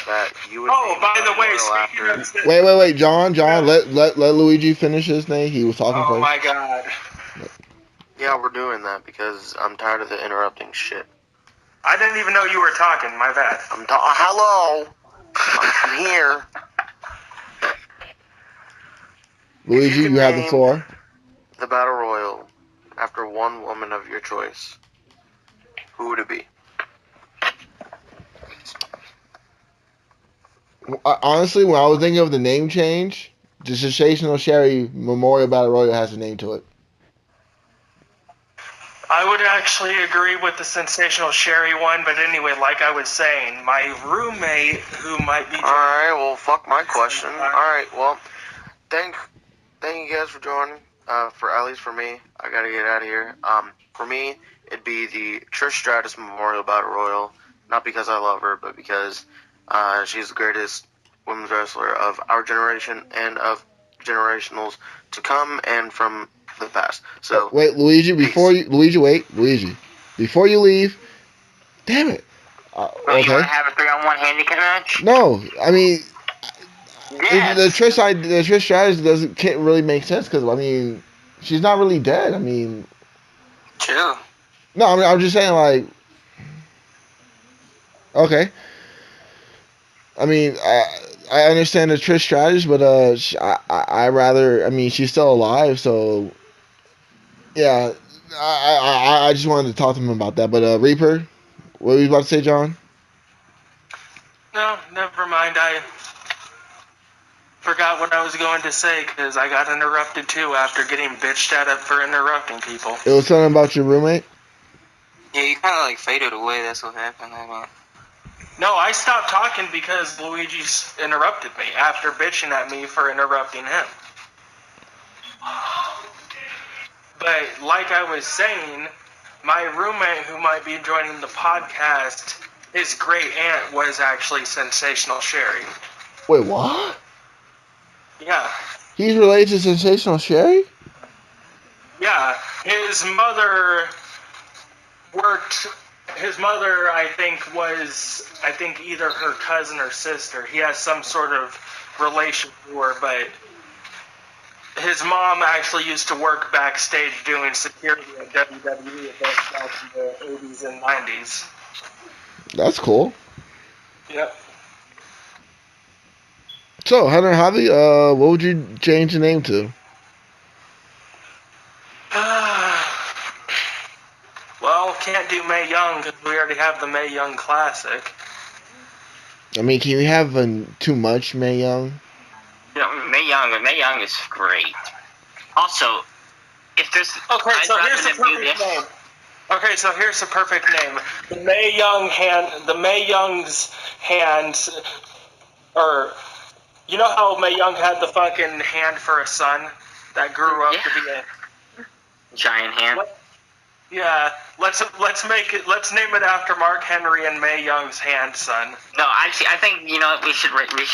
that you would Oh, name by the way, Memorial speaking after. of... Wait, John, let Luigi finish his thing. He was talking Oh first. my god. Yeah, we're doing that because I'm tired of the interrupting shit. I didn't even know you were talking, my bad. Hello! I'm here. Luigi, could you have the name- floor. The Battle Royal after one woman of your choice. Who would it be? Honestly, when I was thinking of the name change, the Sensational Sherry Memorial Battle Royal has a name to it. I would actually agree with the Sensational Sherry one, but anyway, like I was saying, my roommate who might be... Alright, well, fuck my question. Alright, well, thank you guys for joining. For at least for me, I gotta get out of here. For me, it'd be the Trish Stratus Memorial Battle Royal. Not because I love her, but because she's the greatest women's wrestler of our generation and of generationals to come and from the past. So Wait, Luigi, before you before you leave, damn it. Oh, you want Okay. to have a 3-on-1 handicap match? No, I mean, Yes. the Trish Stratus can't really make sense because I mean, she's not really dead. I mean, True. no, I mean, I'm just saying like, okay. I mean, I understand the Trish Stratus, but I rather. I mean, she's still alive, so yeah. I just wanted to talk to him about that. But Reaper, what were you about to say, John? No, never mind. I forgot what I was going to say because I got interrupted too after getting bitched at for interrupting people. It was something about your roommate. Yeah, you kind of like faded away. That's what happened. I mean, No, I stopped talking because Luigi interrupted me after bitching at me for interrupting him. But like I was saying, my roommate who might be joining the podcast, his great aunt was actually Sensational Sherry. Wait, what? Yeah. He's related to Sensational Sherry? Yeah, his mother worked. His mother, I think, was either her cousin or sister. He has some sort of relation to her, but his mom actually used to work backstage doing security at WWE events back in the 80s and 90s. That's cool. Yep. So, Hunter Hobby, what would you change the name to? Well, can't do Mae Young because we already have the Mae Young Classic. I mean, can you have too much Mae Young? You know, Mae Young is great. Also, if there's Okay, so I'd here's the rather them do perfect this. name. Okay, so here's the perfect name. The Mae Young's hands, or you know how Mae Young had the fucking hand for a son that grew up to be a Giant hand. What? Yeah. Let's name it after Mark Henry and Mae Young's hand son. No, actually, I think you know what we should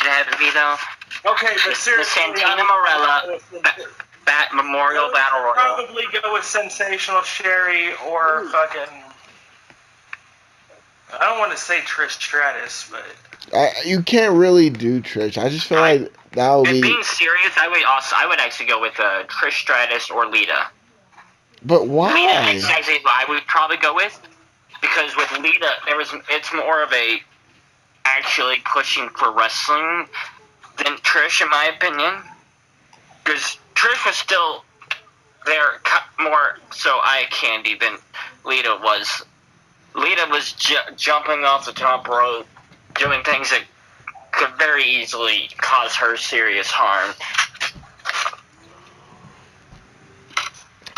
have it be though. Okay, but The seriously, Santina Morella Memorial Battle Royal. Probably go with Sensational Sherry or fucking. I don't want to say Trish Stratus, but You can't really do Trish. I just feel like that would And be. being serious, I would actually go with Trish Stratus or Lita. But Lita why? is actually who I would probably go with, because with Lita, it's more of a actually pushing for wrestling than Trish, in my opinion. Because Trish was still there more so eye candy than Lita was. Lita was jumping off the top rope, doing things that could very easily cause her serious harm.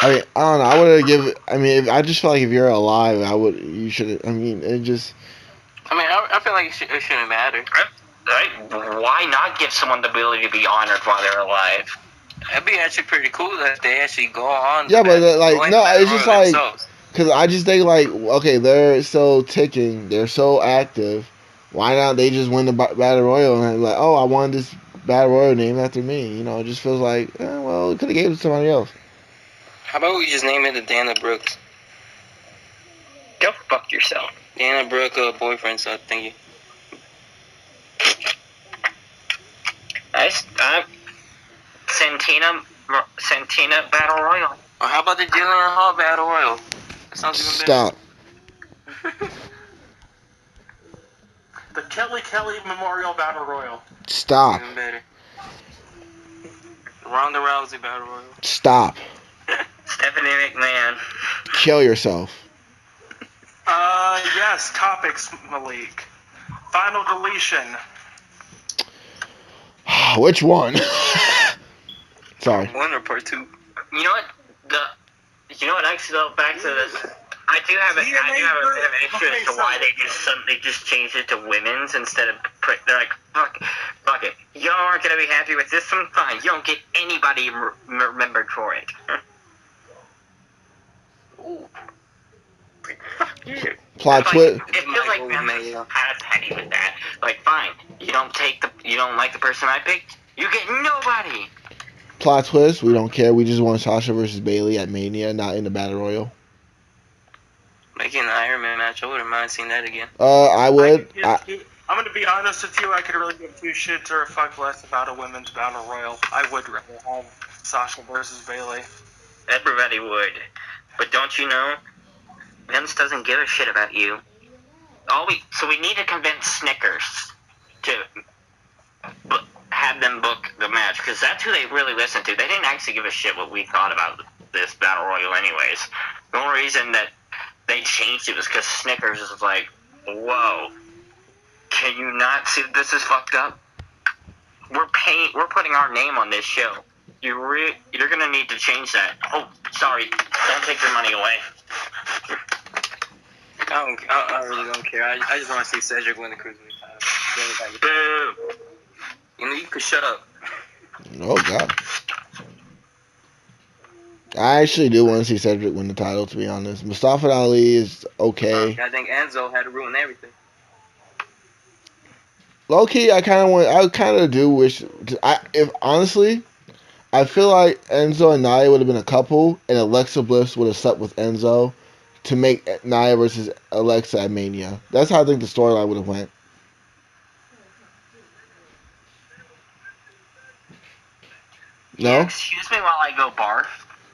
I mean, I don't know. I would give. I mean, I just feel like if you're alive, You should. I mean, it just. I mean, I feel like it shouldn't matter. Right? Why not give someone the ability to be honored while they're alive? It'd be actually pretty cool that they actually go on. Yeah, but like, no, it's just like. themselves. Because I just think, like, okay, they're so ticking, they're so active. Why not they just win the Battle Royal and like, oh, I wanted this Battle Royal named after me? You know, it just feels like, well, it could have gave it to somebody else. How about we just name it the Dana Brooks? Go fuck yourself. Dana Brooke boyfriend, so thank you. Santina Battle Royal. Or how about the Jillian Hall Battle Royal? That sounds even better. Stop. The Kelly Memorial Battle Royal. Stop. Even better. Ronda Rousey Battle Royal. Stop. Stephanie McMahon. Kill yourself. Yes, topics, Malik. Final deletion. Which one? Sorry. One or part two. You know what? Actually, though, back to this. I do have a bit of an issue as to why they just changed it to women's instead of they're like, fuck it. Y'all aren't gonna be happy with this one, fine. You don't get anybody remembered for it. Ooh. Fuck you. Plot twist. It feels like Vince was petty with that. Like, fine, you don't like the person I picked, you get nobody. Plot twist. We don't care. We just want Sasha versus Bailey at Mania, not in the Battle Royal. Making an Iron Man match, I wouldn't mind seeing that again. I would. I'm going to be honest with you. I could really give two shits or a fuck less about a women's battle royal. I would rather have Sasha versus Bailey. Everybody would. But don't you know, Vince doesn't give a shit about you. So we need to convince Snickers to have them book the match, because that's who they really listen to. They didn't actually give a shit what we thought about this Battle Royal anyways. The only reason that they changed it was because Snickers was like, whoa, can you not see that this is fucked up? We're putting our name on this show. You're gonna need to change that. Oh, sorry, don't take your money away. I really don't care. I just want to see Cedric win the Cruiserweight title. Boo. You could shut up. Oh God. I actually do want to see Cedric win the title, to be honest. Mustafa Ali is okay. I think Enzo had to ruin everything. Low key, I kind of do wish. Honestly, I feel like Enzo and Nia would have been a couple, and Alexa Bliss would have slept with Enzo to make Nia versus Alexa at Mania. That's how I think the storyline would have went. No? Yeah, excuse me while I go barf.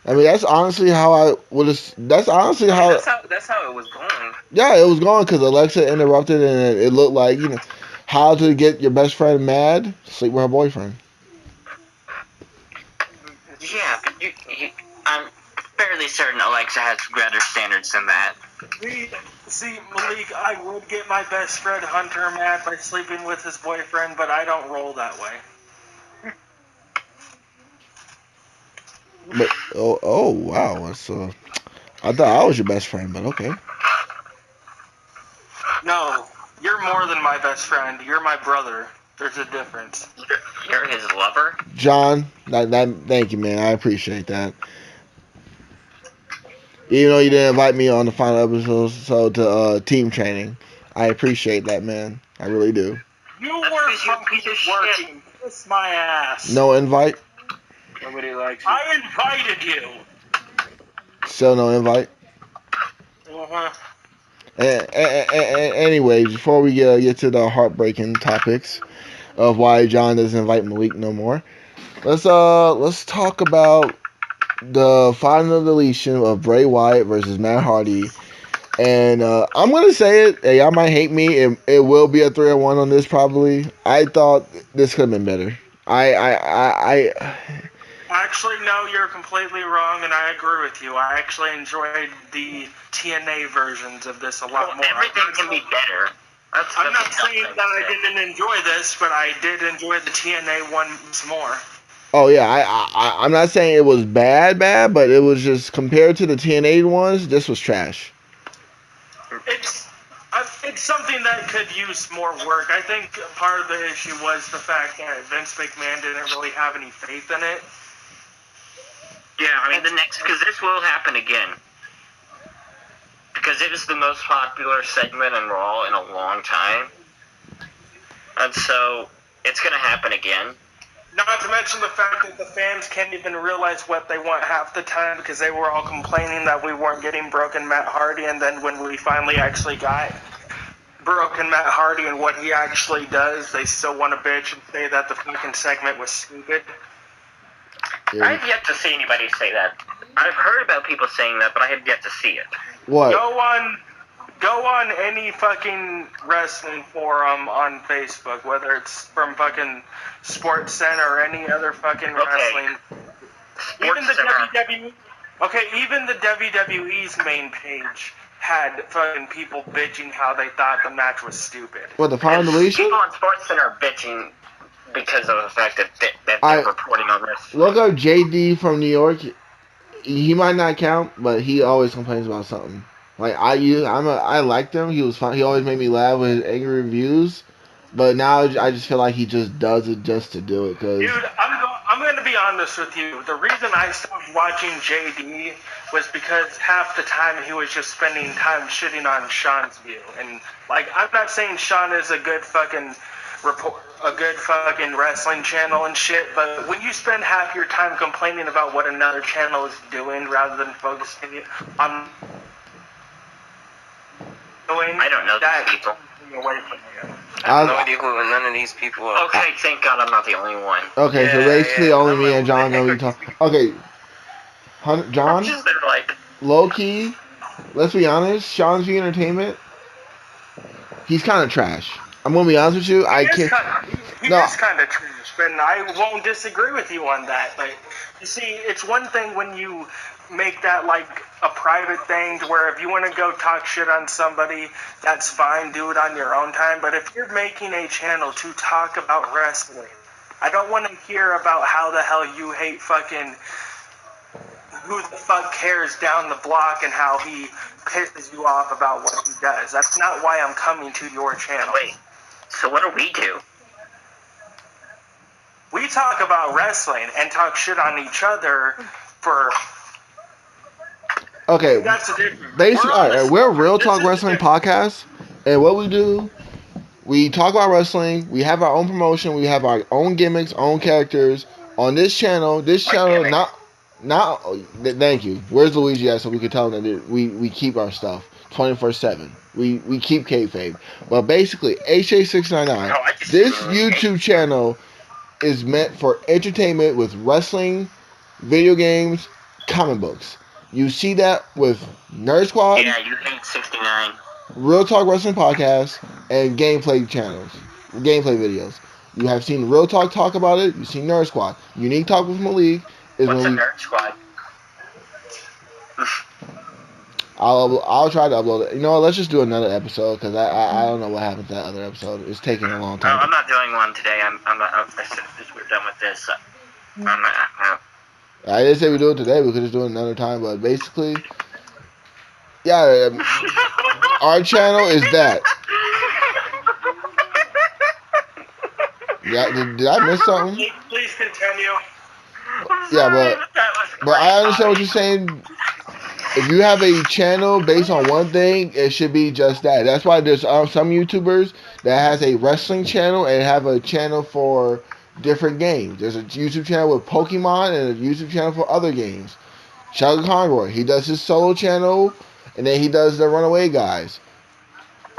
I mean, that's honestly how I would have. That's honestly how. That's how it was going. Yeah, it was going because Alexa interrupted, and it looked like, how to get your best friend mad? Sleep with her boyfriend. Yeah, but I'm fairly certain Alexa has better standards than that. See, Malik, I would get my best friend Hunter mad by sleeping with his boyfriend, but I don't roll that way. But oh wow, that's I thought I was your best friend, but okay. No, you're more than my best friend. You're my brother. There's a difference. You're his lover? John, thank you, man. I appreciate that. Even though you didn't invite me on the final episode to team training, I appreciate that, man. I really do. You were fucking working. Kiss my ass. No invite? Nobody likes you. I invited you. Still no invite? Uh-huh. Anyways, before we get to the heartbreaking topics of why John doesn't invite Malik no more, let's talk about the final deletion of Bray Wyatt versus Matt Hardy. And I'm gonna say it. Hey, y'all might hate me. It will be a 3-1 on this probably. I thought this could have been better. I Actually, no, you're completely wrong, and I agree with you. I actually enjoyed the TNA versions of this a lot more. Everything can be better. I'm not saying that I didn't enjoy this, but I did enjoy the TNA ones more. Oh yeah, I'm not saying it was bad, but it was just compared to the TNA ones, this was trash. It's something that could use more work. I think part of the issue was the fact that Vince McMahon didn't really have any faith in it. Yeah, I mean, because this will happen again. Because it was the most popular segment in Raw in a long time. And so, it's going to happen again. Not to mention the fact that the fans can't even realize what they want half the time because they were all complaining that we weren't getting Broken Matt Hardy, and then when we finally actually got Broken Matt Hardy and what he actually does, they still want to bitch and say that the fucking segment was stupid. Yeah. I've yet to see anybody say that. I've heard about people saying that, but I have yet to see it. What? Go on any fucking wrestling forum on Facebook, whether it's from fucking Sports Center or any other fucking wrestling. Even the WWE. Okay, even the WWE's main page had fucking people bitching how they thought the match was stupid. What, the final deletion? People on Sports Center are bitching because of the fact that they're reporting on this. Look up JD from New York. He might not count, but he always complains about something. Like I liked him. He was fun. He always made me laugh with his angry reviews. But now I just feel like he just does it just to do it. Cause dude, I'm going to be honest with you. The reason I stopped watching JD was because half the time he was just spending time shitting on Sean's view. And like, I'm not saying Sean is a good fucking wrestling channel and shit, but when you spend half your time complaining about what another channel is doing rather than focusing on I don't know these people. Away from you. I have no idea who none of these people are. Okay, thank God I'm not the only one. Okay, so basically only me and John gonna be talking. Okay, John, They're like, low key. Let's be honest. Sean's V Entertainment. He's kind of trash. I'm gonna be honest with you. I can't. He is kind of trash, and I won't disagree with you on that. But you see, it's one thing when you make that like a private thing to where if you want to go talk shit on somebody, that's fine, do it on your own time. But if you're making a channel to talk about wrestling, I don't want to hear about how the hell you hate fucking who the fuck cares down the block and how he pisses you off about what he does. That's not why I'm coming to your channel. wait, so what do we do? We talk about wrestling and talk shit on each other for... Okay, That's the difference. basically, we're a Real Talk Wrestling podcast, and what we do, we talk about wrestling. We have our own promotion. We have our own gimmicks, own characters on this channel. This channel, not. Thank you. Where's Luigi at? So we can tell him that we keep our stuff 24/7. We keep kayfabe. But basically, HA699. This YouTube channel is meant for entertainment with wrestling, video games, comic books. You see that with Nerd Squad, Yeah, you hate 69. Real Talk Wrestling Podcast, and gameplay channels, gameplay videos. You have seen Real Talk about it. You've seen Nerd Squad. Unique Talk with Malik is What's a when Nerd Squad? I'll try to upload it. You know what? Let's just do another episode because I don't know what happened to that other episode. It's taking a long No, time. I'm not doing one today. I'm not. We're done with this. I'm not. I didn't say we do it today. We could just do it another time. But basically, yeah, our channel is that. Yeah, did I miss something? Please continue. Yeah, but I understand what you're saying. If you have a channel based on one thing, it should be just that. That's why there's some YouTubers that has a wrestling channel and have a channel for different games. There's a YouTube channel with Pokemon and a YouTube channel for other games. Sheldon Conroy, he does his solo channel, and then he does the Runaway Guys.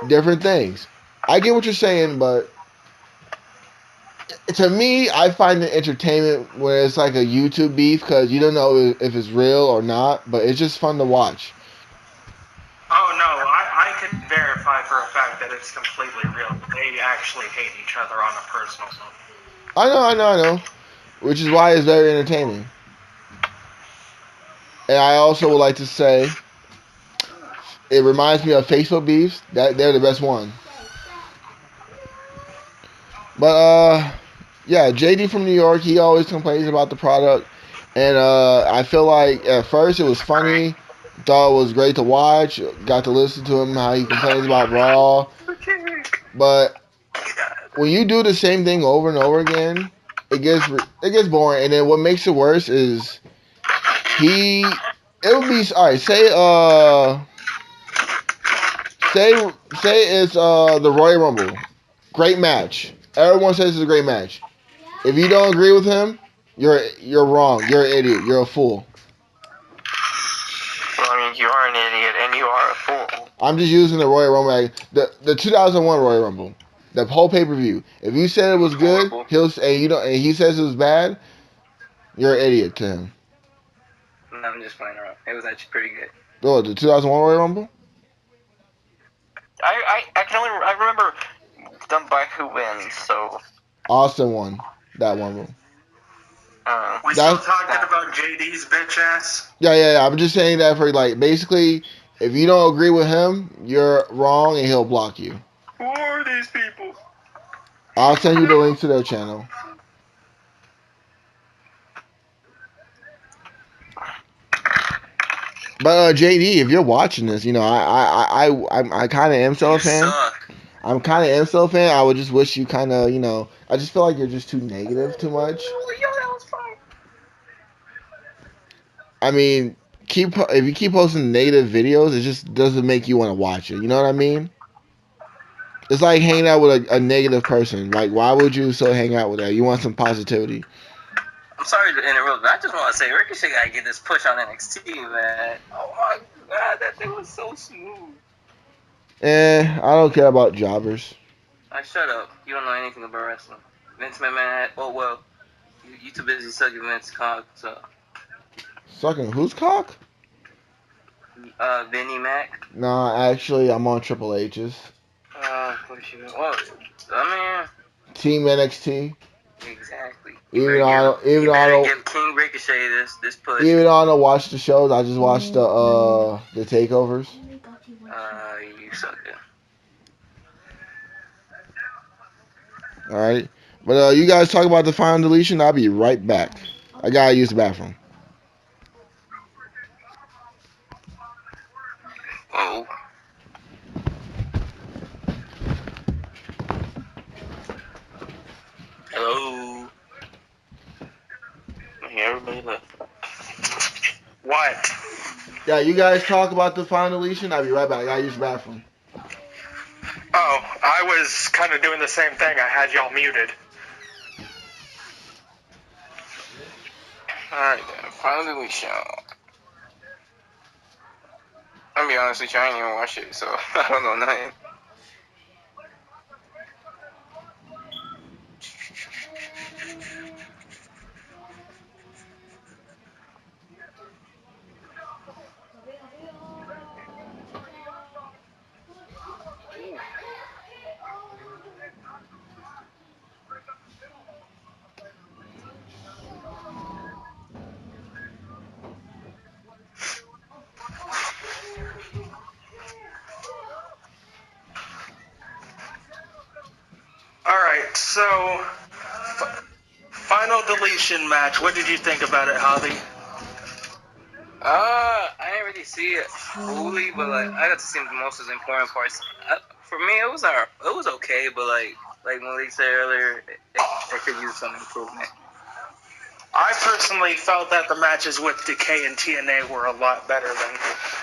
different things. I get what you're saying, but to me, I find it entertainment when it's like a YouTube beef because you don't know if it's real or not, but it's just fun to watch. Oh no, I can verify for a fact that it's completely real. They actually hate each other on a personal level. I know. Which is why it's very entertaining. And I also would like to say, it reminds me of Facebook beefs. That they're the best one. But yeah, JD from New York, he always complains about the product, and I feel like at first it was funny, thought it was great to watch, got to listen to him how he complains about Raw, but when you do the same thing over and over again, it gets boring. And then what makes it worse is he it would be all right. Say it's the Royal Rumble, great match. Everyone says it's a great match. If you don't agree with him, you're wrong. You're an idiot. You're a fool. Well, I mean, you are an idiot and you are a fool. I'm just using the Royal Rumble, the 2001 Royal Rumble, the whole pay per view. If you said it was good, and he says it was bad, you're an idiot to him. No, I'm just playing around. It was actually pretty good. Oh, the 2001 Royal Rumble. I can only I remember done by who wins. So Austin won that one. We still talking about JD's bitch ass? Yeah. I'm just saying that for like basically, if you don't agree with him, you're wrong, and he'll block you. Who are these people? I'll send you the link to their channel. But JD, if you're watching this, you know I kind of am still a fan. I'm kind of am still a fan. I would just wish you kind of I just feel like you're just too negative too much. That was fine. I mean, if you keep posting negative videos, it just doesn't make you want to watch it. You know what I mean? It's like hanging out with a negative person. Like, why would you so hang out with that? You want some positivity. I'm sorry to interrupt, but I just want to say Ricochet gotta get this push on NXT, man. Oh my god, that thing was so smooth. I don't care about jobbers. Shut up. You don't know anything about wrestling. Vince McMahon. Oh well, you too busy sucking Vince cock. So. Sucking whose cock? Vinnie Mac. Nah, actually, I'm on Triple H's. Well, I mean. Team NXT. Exactly. Even though I don't give King Ricochet this push. Even though I don't watch the shows, I just watch the takeovers. You suck it. All right, but you guys talk about the final deletion. I'll be right back. I gotta use the bathroom. Oh. Hello. Everybody left. What? Yeah, you guys talk about the final deletion. I'll be right back. I gotta use the bathroom. Oh, I was kind of doing the same thing. I had y'all muted. Alright then, final deletion. I'll be honest with you, I ain't even watch it, so I don't know nothing. Alright, so final deletion match. What did you think about it, Javi? I didn't really see it fully, but like I got to see the most of the important parts. For me, it was okay, but like Malik said earlier, it could use some improvement. I personally felt that the matches with Decay and TNA were a lot better than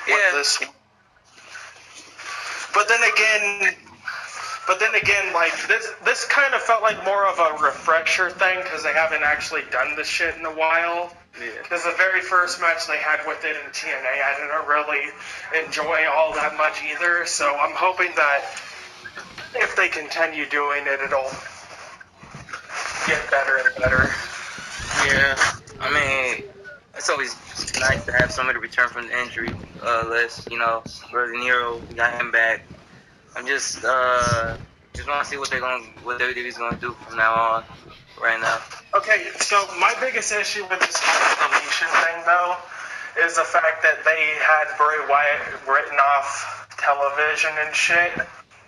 with this one. But then again, like this kind of felt like more of a refresher thing because they haven't actually done this shit in a while. Yeah. Because the very first match they had with it in TNA, I didn't really enjoy all that much either. So I'm hoping that if they continue doing it, it'll get better and better. Yeah. I mean, it's always nice to have somebody return from the injury list. You know, Brother Nero, we got him back. I'm just want to see what WWE's gonna do from now on. Right now. Okay, so my biggest issue with this whole deletion thing, though, is the fact that they had Bray Wyatt written off television and shit,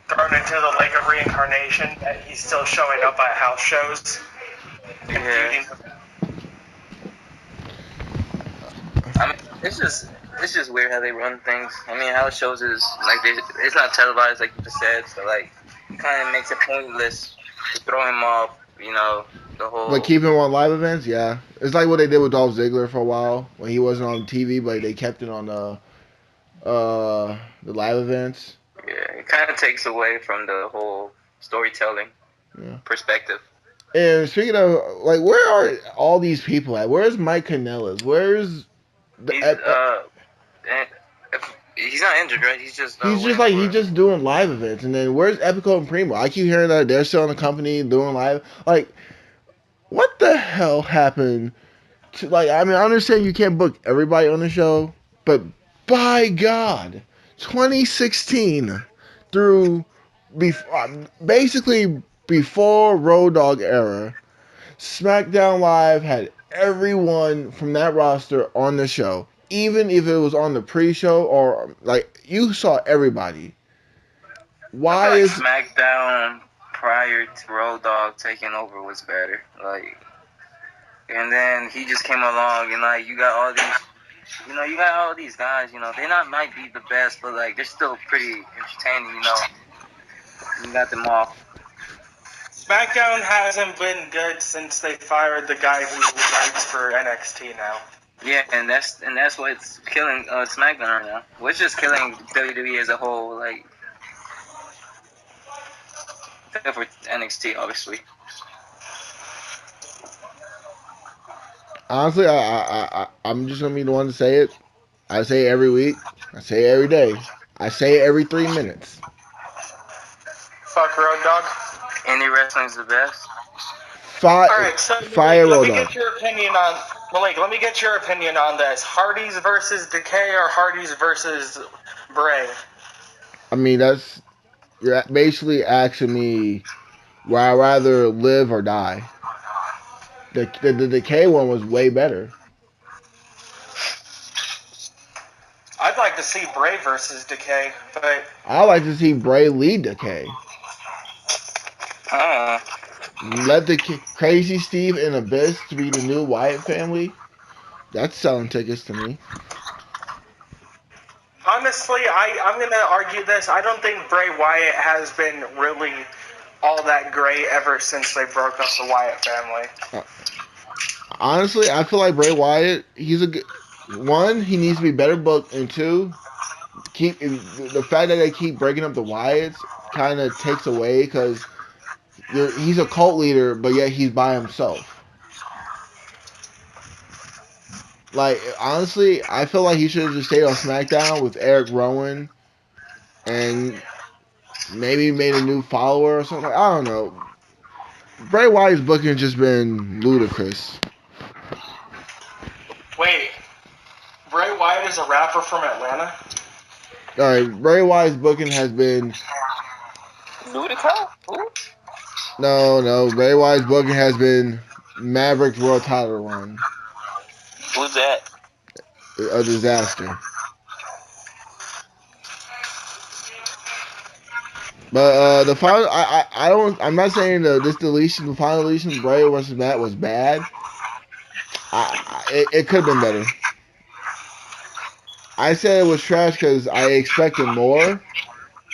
thrown into the Lake of Reincarnation, that he's still showing up at house shows. Yeah. I mean, it's just weird how they run things. I mean, house shows is like it's not televised like you just said, so like it kind of makes it pointless to throw him off. You know, the whole. Like keep him on live events, yeah. It's like what they did with Dolph Ziggler for a while when he wasn't on TV, but they kept it on the live events. Yeah, it kind of takes away from the whole storytelling perspective. And speaking of, like, where are all these people at? Where's Mike Kanellis? Where's he's not injured, right? He's just he's just doing live events. And then where's Epico and Primo? I keep hearing that they're still in the company doing live. Like, what the hell happened to, like, I mean, I understand you can't book everybody on the show, but by God, 2016 through basically before Road Dogg era, SmackDown Live had everyone from that roster on the show. Even if it was on the pre-show or, like, you saw everybody. Why I is feel like SmackDown prior to Road Dogg taking over was better? Like, and then he just came along and, like, you got all these guys, you know, they might be the best, but, like, they're still pretty entertaining, you know. You got them all. SmackDown hasn't been good since they fired the guy who writes for NXT now. Yeah, and that's what's killing SmackDown right now. Which is killing WWE as a whole, like, except for NXT, obviously. honestly, I'm just gonna be the one to say it. I say it every week. I say it every day. I say it every 3 minutes. Fuck Road Dogg. Indie wrestling's the best. Alright, so Fire let Road me Dogg. get your opinion on Malik, let me get your opinion on this. Hardys versus Decay or Hardys versus Bray? I mean, you're basically asking me where I'd rather live or die. The Decay one was way better. I'd like to see Bray versus Decay, but I like to see Bray lead Decay. Let the Crazy Steve and Abyss to be the new Wyatt family. That's selling tickets to me. honestly, I'm going to argue this. I don't think Bray Wyatt has been really all that great ever since they broke up the Wyatt family. Honestly, I feel like Bray Wyatt, he's a good one. He needs to be better booked, and two, the fact that they keep breaking up the Wyatts kind of takes away because he's a cult leader, but yet he's by himself. Like, honestly, I feel like he should have just stayed on SmackDown with Eric Rowan and maybe made a new follower or something. I don't know. Bray Wyatt's booking has just been ludicrous. Wait, Bray Wyatt is a rapper from Atlanta? Alright, Bray Wyatt's booking has been... Ludicrous? Who? No. Bray Wyatt's booking has been Maverick's World Title run. Who's that? A disaster. But the final, I'm not saying the final deletion, Bray versus Matt was bad. It could have been better. I said it was trash because I expected more.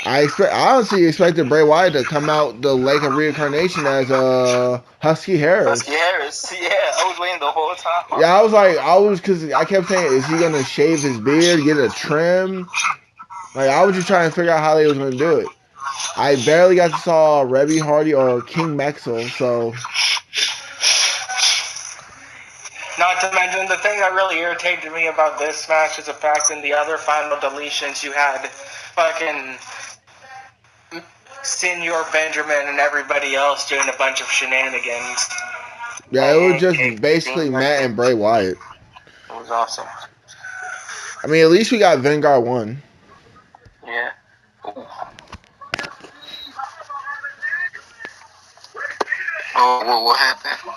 I honestly expected Bray Wyatt to come out the Lake of Reincarnation as Husky Harris. Husky Harris, yeah, I was waiting the whole time. Yeah, because I kept saying, is he gonna shave his beard, get a trim? Like, I was just trying to figure out how they was gonna do it. I barely got to saw Reby Hardy or King Maxwell, so. Now, Not to mention, the thing that really irritated me about this match is the fact in the other final deletions you had fucking Senor Benjamin and everybody else doing a bunch of shenanigans. Yeah, it was just Okay, basically Dean Matt and Bray Wyatt. It was awesome. I mean, at least we got Vanguard 1. Yeah. Oh, what happened?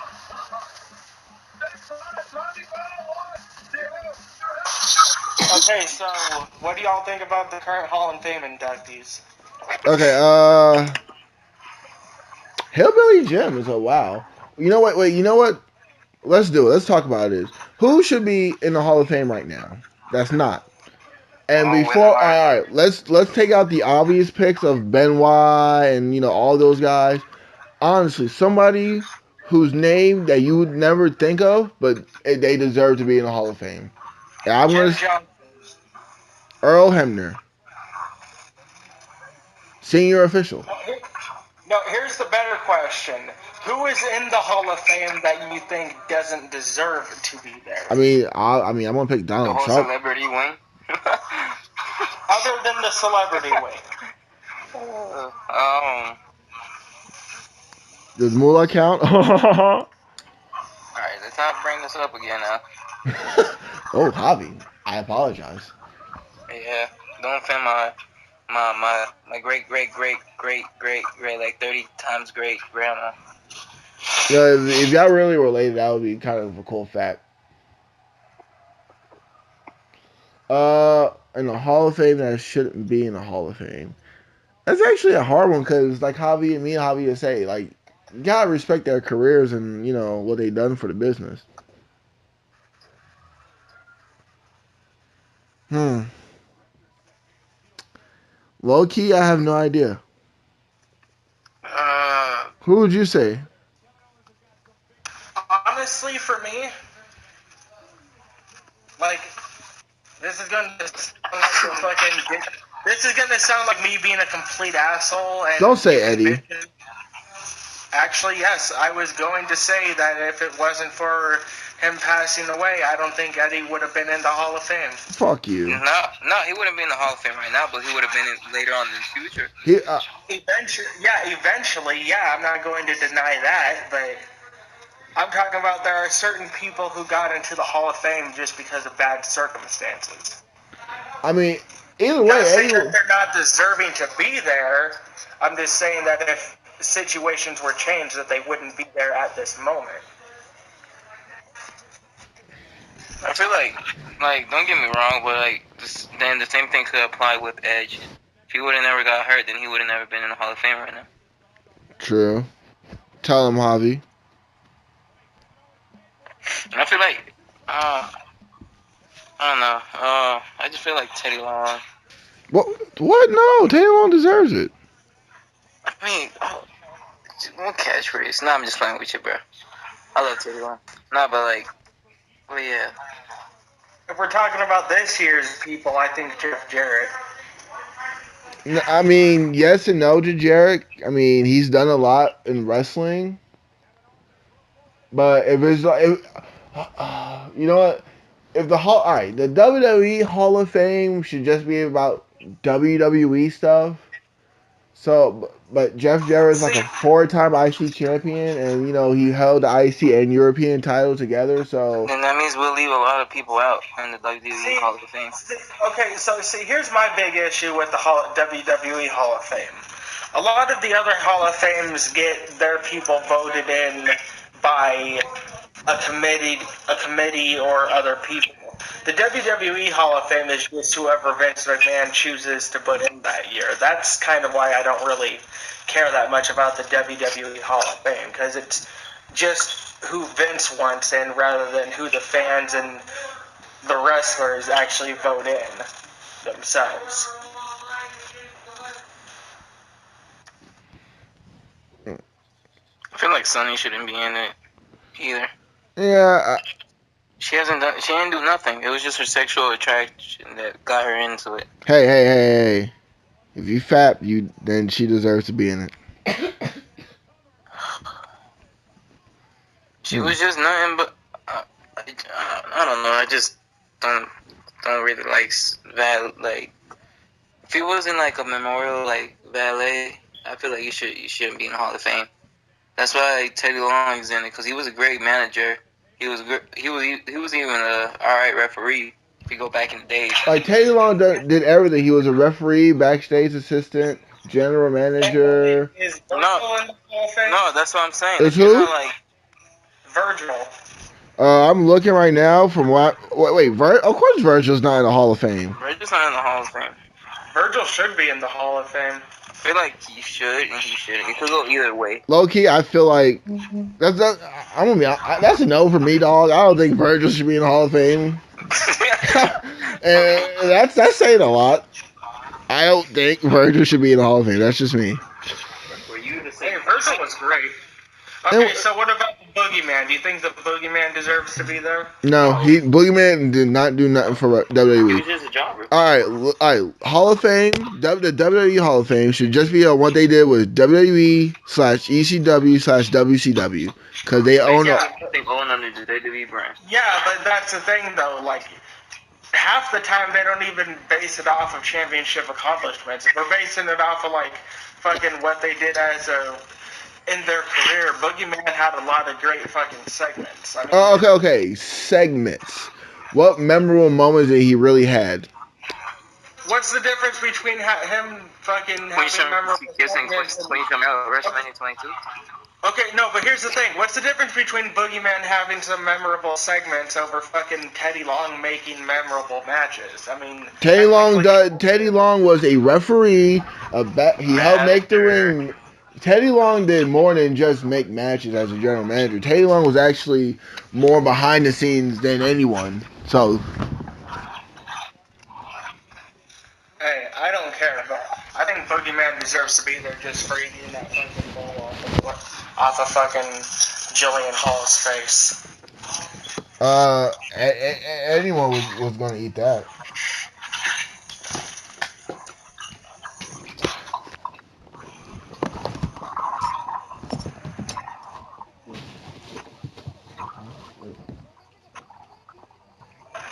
Okay, so what do y'all think about the current Hall of Fame inductees? Okay, Hillbilly Jim is a wow. You know what? Wait, you know what? Let's do it. Let's talk about this. Who should be in the Hall of Fame right now? That's not. And before, all right, let's take out the obvious picks of Benoit and all those guys. Honestly, somebody whose name that you would never think of, but they deserve to be in the Hall of Fame. And I'm gonna Jeff Johnson. Earl Hebner, senior official. No, here's the better question. Who is in the Hall of Fame that you think doesn't deserve to be there? I mean, I'm gonna pick The Donald whole Trump. celebrity wing? Other than the celebrity wing. Does Moolah count? Alright, let's not bring this up again now. Oh, Javi, I apologize. Yeah, don't offend my great like 30 times great grandma. If y'all really related, that would be kind of a cool fact. In the Hall of Fame that shouldn't be in the Hall of Fame. That's actually a hard one because, like Javi and me and Javi would say, like, you gotta respect their careers and what they done for the business. Low key, I have no idea. Who would you say? Honestly, for me, like, this is gonna sound like me being a complete asshole. And Don't say Eddie. Actually, yes, I was going to say that if it wasn't for him passing away, I don't think Eddie would have been in the Hall of Fame. Fuck you. No, he wouldn't be in the Hall of Fame right now, but he would have been in later on in the future. Eventually, I'm not going to deny that, but I'm talking about there are certain people who got into the Hall of Fame just because of bad circumstances. I mean, either way, Not saying Eddie. that they're not deserving to be there. I'm just saying that if situations were changed, that they wouldn't be there at this moment. I feel like don't get me wrong, but then the same thing could apply with Edge. If he would have never got hurt, then he would have never been in the Hall of Fame right now. True. Tell him, Javi. And I feel like, I don't know. I just feel like Teddy Long. What? No, Taylor Long deserves it. I mean, one catchphrase. Nah, I'm just playing with you, bro. I love Teddy Long. Nah, but yeah. If we're talking about this year's people, I think Jeff Jarrett. I mean, yes and no to Jarrett. I mean, he's done a lot in wrestling. But if it's like, you know what? If the WWE Hall of Fame should just be about WWE stuff. So, but Jeff Jarrett is like a 4-time IC champion, and he held the IC and European title together. So then that means we'll leave a lot of people out in the WWE Hall of Fame. Okay, so here's my big issue with the WWE Hall of Fame. A lot of the other Hall of Fames get their people voted in by a committee or other people. The WWE Hall of Fame is just whoever Vince McMahon chooses to put in that year. That's kind of why I don't really care that much about the WWE Hall of Fame, because it's just who Vince wants in rather than who the fans and the wrestlers actually vote in themselves. I feel like Sunny shouldn't be in it either. yeah, She didn't do nothing. It was just her sexual attraction that got her into it. hey. If you fap, then she deserves to be in it. She was just nothing but I don't know. I just don't really like like. If he wasn't like a memorial like valet, I feel like you shouldn't be in the Hall of Fame. That's why Teddy Long is in it, because he was a great manager. He was even a alright referee. If you go back in the days. Like Teddy Long did everything. He was a referee, backstage assistant, general manager. Is Virgil in the Hall of Fame? No, that's what I'm saying. Is If you're who? not, like, Virgil. I'm looking right now from what. Wait, of course Virgil's not in the Hall of Fame. Virgil's not in the Hall of Fame. Virgil should be in the Hall of Fame. I feel like he should and he shouldn't. It could go either way. Low key, I feel like that's I'm gonna be. That's a no for me, dog. I don't think Virgil should be in the Hall of Fame. And that's saying a lot. I don't think Virgil should be in the Hall of Fame. That's just me. Hey, Virgil was great. Okay, so what about the Boogeyman? Do you think the Boogeyman deserves to be there? No, Boogeyman did not do nothing for He WWE. was just a jobber. All right. Hall of Fame. The WWE Hall of Fame should just be what they did with WWE/ECW/WCW because they own. They own under the WWE brand. Yeah, but that's the thing, though. Like, half the time they don't even base it off of championship accomplishments. They're basing it off of, like, fucking what they did as in their career. Boogeyman had a lot of great fucking segments. I mean, Okay. Segments. What memorable moments that he really had? what's the difference between him fucking having memorable segments and... When you come out WrestleMania 22? Okay, no, but here's the thing. What's the difference between Boogeyman having some memorable segments over fucking Teddy Long making memorable matches? I mean, Teddy Long was a referee. He helped make the ring. Teddy Long did more than just make matches as a general manager. Teddy Long was actually more behind the scenes than anyone. So, hey, I don't care, but I think Boogeyman deserves to be there just for eating that fucking bowl off of fucking Jillian Hall's face. anyone was going to eat that.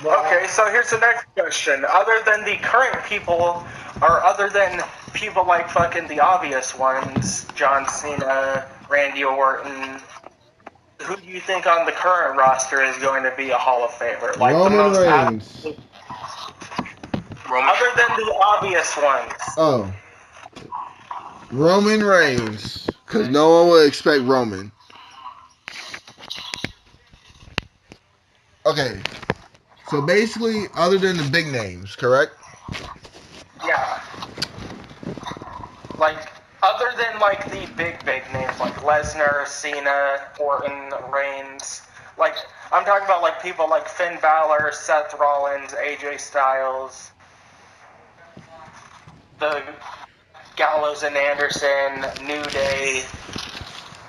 Okay, so here's the next question. Other than the current people, or other than people like fucking the obvious ones, John Cena, Randy Orton, who do you think on the current roster is going to be a Hall of Famer? Like Roman Reigns. Other than the obvious ones. Oh. Roman Reigns. Because no one would expect Roman. Okay. So basically, other than the big names, correct? Yeah. Like, other than, like, the big names, like Lesnar, Cena, Orton, Reigns. Like, I'm talking about, like, people like Finn Balor, Seth Rollins, AJ Styles, the Gallows and Anderson, New Day.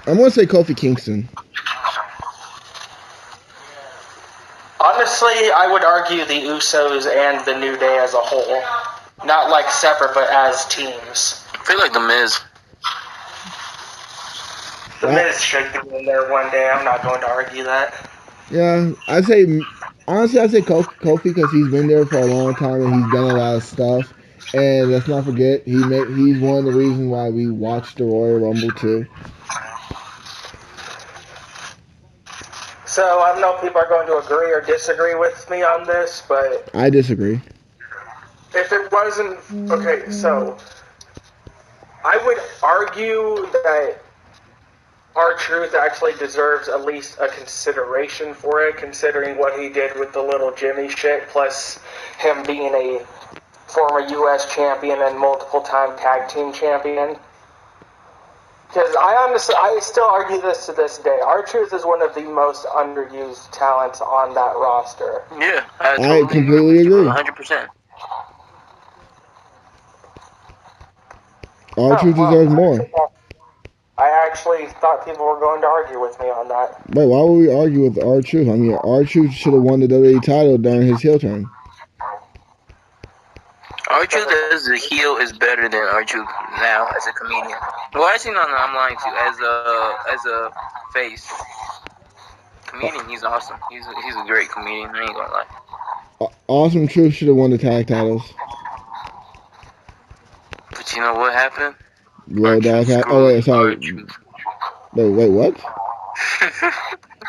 I'm going to say Kofi Kingston. Honestly, I would argue the Usos and the New Day as a whole. Not like separate, but as teams. I feel like The Miz. The Miz should be in there one day. I'm not going to argue that. Yeah, I'd say Kofi because he's been there for a long time and he's done a lot of stuff. And let's not forget, he's one of the reasons why we watched the Royal Rumble too. So, I don't know if people are going to agree or disagree with me on this, but... I disagree. If it wasn't... Okay, so... I would argue that R-Truth actually deserves at least a consideration for it, considering what he did with the little Jimmy shit, plus him being a former U.S. champion and multiple-time tag team champion. Because I still argue this to this day. R-Truth is one of the most underused talents on that roster. Yeah, I completely agree. 100%. R-Truth deserves more. I actually thought people were going to argue with me on that. Wait, why would we argue with R-Truth? I mean, R-Truth should have won the WWE title during his heel turn. R-Truth as a heel is better than R-Truth now as a comedian. Well, actually, no, I'm lying to you. As a face. comedian, he's awesome. He's a great comedian. I ain't gonna lie. Awesome Truth should have won the tag titles. But you know what happened? Low Dog had. Oh wait, sorry. Wait, what?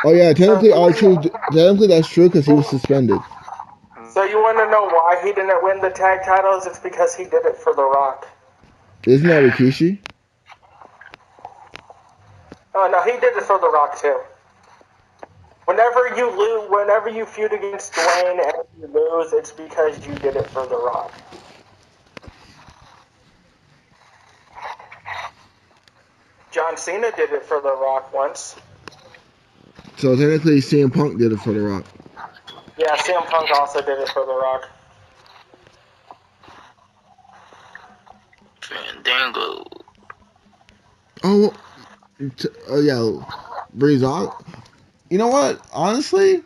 Oh yeah, technically R-Truth. Technically that's true because he was suspended. So you want to know why he didn't win the tag titles? It's because he did it for The Rock. Isn't that Rikishi? Oh no, he did it for The Rock too. Whenever you feud against Dwayne and you lose, it's because you did it for The Rock. John Cena did it for The Rock once. So technically CM Punk did it for The Rock. Yeah, CM Punk also did it for The Rock. Fandango. Oh yeah, Breeze on. You know what? Honestly,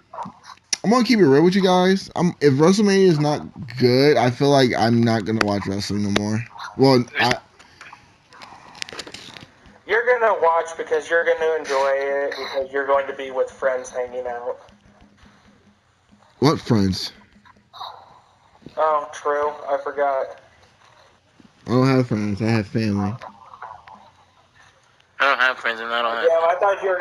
I'm gonna keep it real with you guys. If WrestleMania is not good, I feel like I'm not gonna watch wrestling no more. Well, You're gonna watch because you're gonna enjoy it because you're going to be with friends hanging out. What friends? Oh, true. I forgot. I don't have friends. I have family. I don't have friends and I don't have. Yeah, I thought you were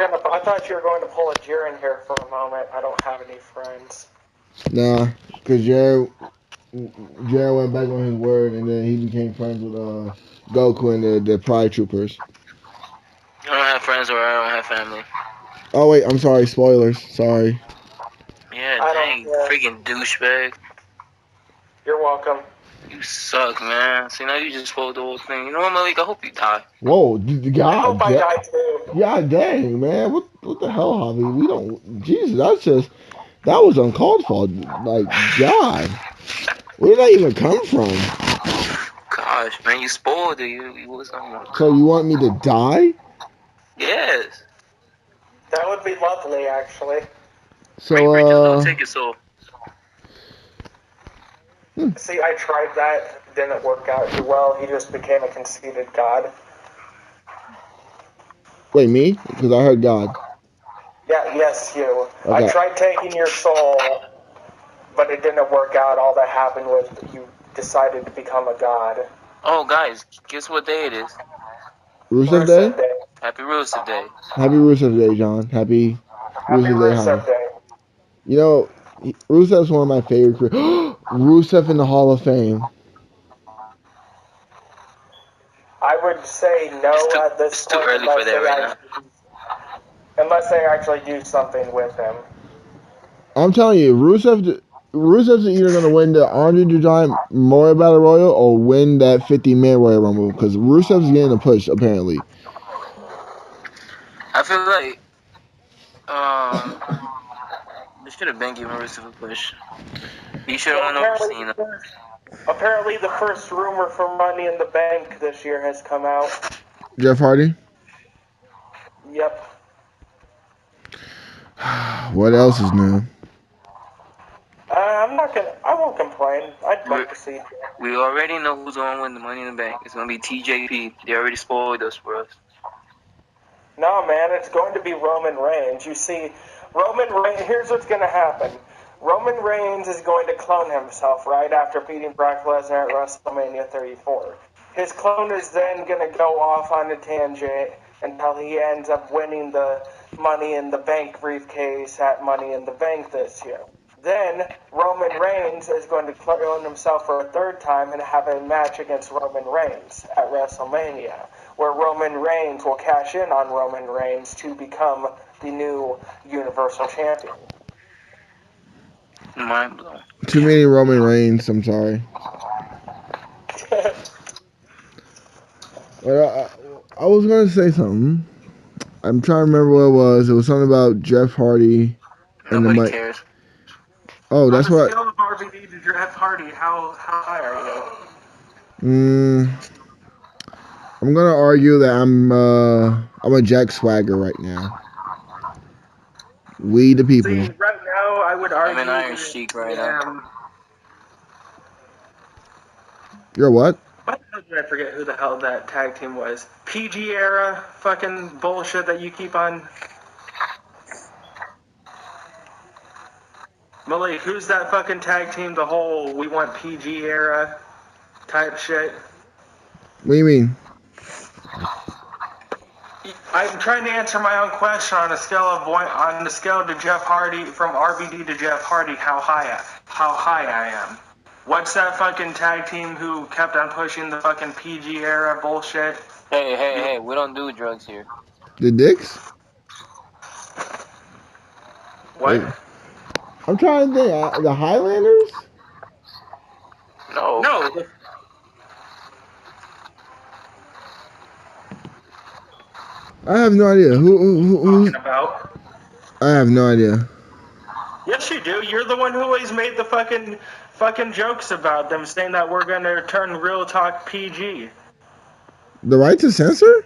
going to pull a Jiren here for a moment. I don't have any friends. Nah, because Jared went back on his word, and then he became friends with Goku and the Pride Troopers. I don't have friends or I don't have family. Oh wait, I'm sorry. Spoilers. Sorry. Yeah, I dang, don't care. freaking douchebag. You're welcome. You suck, man. See, now you just spoiled the whole thing. You know what, Malik? I hope you die. Whoa, I hope I die too. God dang, man. What the hell, Javi? We don't. Jesus, that was uncalled for. Like, God. Where did that even come from? Gosh, man, you spoiled it. You was So you want me to die? Yes. That would be lovely, actually. So, Wait, just don't take it so. See, I tried that. Didn't work out too well. He just became a conceited god. wait, me? Because I heard God. Yeah, yes, you. Okay. I tried taking your soul, but it didn't work out. All that happened was you decided to become a god. Oh, guys, guess what day it is? Rusev Day? Happy Rusev Day. Happy Rusev Day, John. Happy Happy Rusev Day, Rusev Javi. Day. You know, Rusev's one of my favorite. Rusev in the Hall of Fame. I would say no at this It's too point early for that right now. unless they actually do something with him. I'm telling you, Rusev's either going to win the Andre the Giant Memorial Battle Royal or win that 50-man Royal Rumble because Rusev's getting a push, apparently. I feel like they should have been giving Rusev a push. He should have won over Cena. Apparently, the first rumor for Money in the Bank this year has come out. Jeff Hardy? Yep. What else is new? I won't complain. I'd like to see. We already know who's going to win the Money in the Bank. It's going to be TJP. They already spoiled us for us. No, man, it's going to be Roman Reigns. You see, Roman Reigns, here's what's going to happen. Roman Reigns is going to clone himself right after beating Brock Lesnar at WrestleMania 34. His clone is then going to go off on a tangent until he ends up winning the Money in the Bank briefcase at Money in the Bank this year. Then Roman Reigns is going to clone himself for a third time and have a match against Roman Reigns at WrestleMania, where Roman Reigns will cash in on Roman Reigns to become the new Universal Champion. Mind blown. Too many Roman Reigns, I'm sorry. I was going to say something. I'm trying to remember what it was. It was something about Jeff Hardy and Nobody the mic. cares. Oh, that's what. On the scale of RVD to Jeff Hardy, how high are you? I'm gonna argue that I'm a Jack Swagger right now. We the people. See, right now, I would argue. I'm an Iron Sheik right now. You're what? What the hell did I forget who the hell that tag team was? PG era fucking bullshit that you keep on. Malik, who's that fucking tag team? The whole we want PG era type shit. What do you mean? I'm trying to answer my own question on a scale to Jeff Hardy, from RVD to Jeff Hardy, how high I am. What's that fucking tag team who kept on pushing the fucking PG era bullshit? Hey, we don't do drugs here. The Dicks? What? Wait. I'm trying to think. The Highlanders? No. No. I have no idea. Who? Talking about? I have no idea. Yes, you do. You're the one who always made the fucking jokes about them, saying that we're gonna turn Real Talk PG. The right to censor?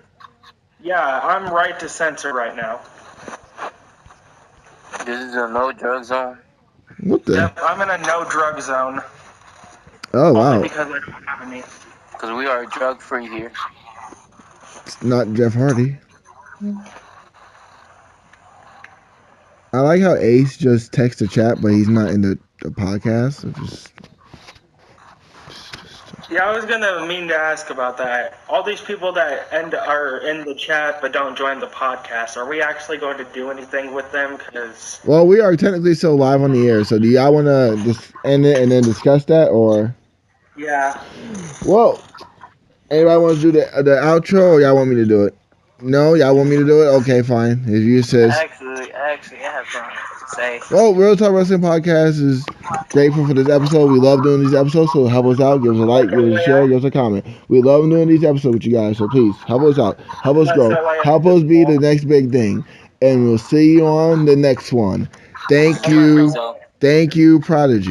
Yeah, I'm right to censor right now. This is a no drug zone. What the? Yep, I'm in a no drug zone. Oh, wow. Only because I don't have any. Because we are drug free here. It's not Jeff Hardy. I like how Ace just texts the chat, but he's not in the podcast. It just Yeah, I was gonna mean to ask about that. All these people that are in the chat but don't join the podcast, are we actually going to do anything with them? Because well, we are technically still live on the air. So do y'all want to just end it and then discuss that, or? yeah, Well, anybody want to do the outro, or y'all want me to do it? No, y'all want me to do it? Okay, fine. If you says. Actually, I have something to say. Well, Real Talk Wrestling Podcast is grateful for this episode. We love doing these episodes, so help us out. Give us a like, give us a share, give us a comment. We love doing these episodes with you guys, so please help us out. Help us grow. Help us be the next big thing. And we'll see you on the next one. Thank you. Thank you, Prodigy.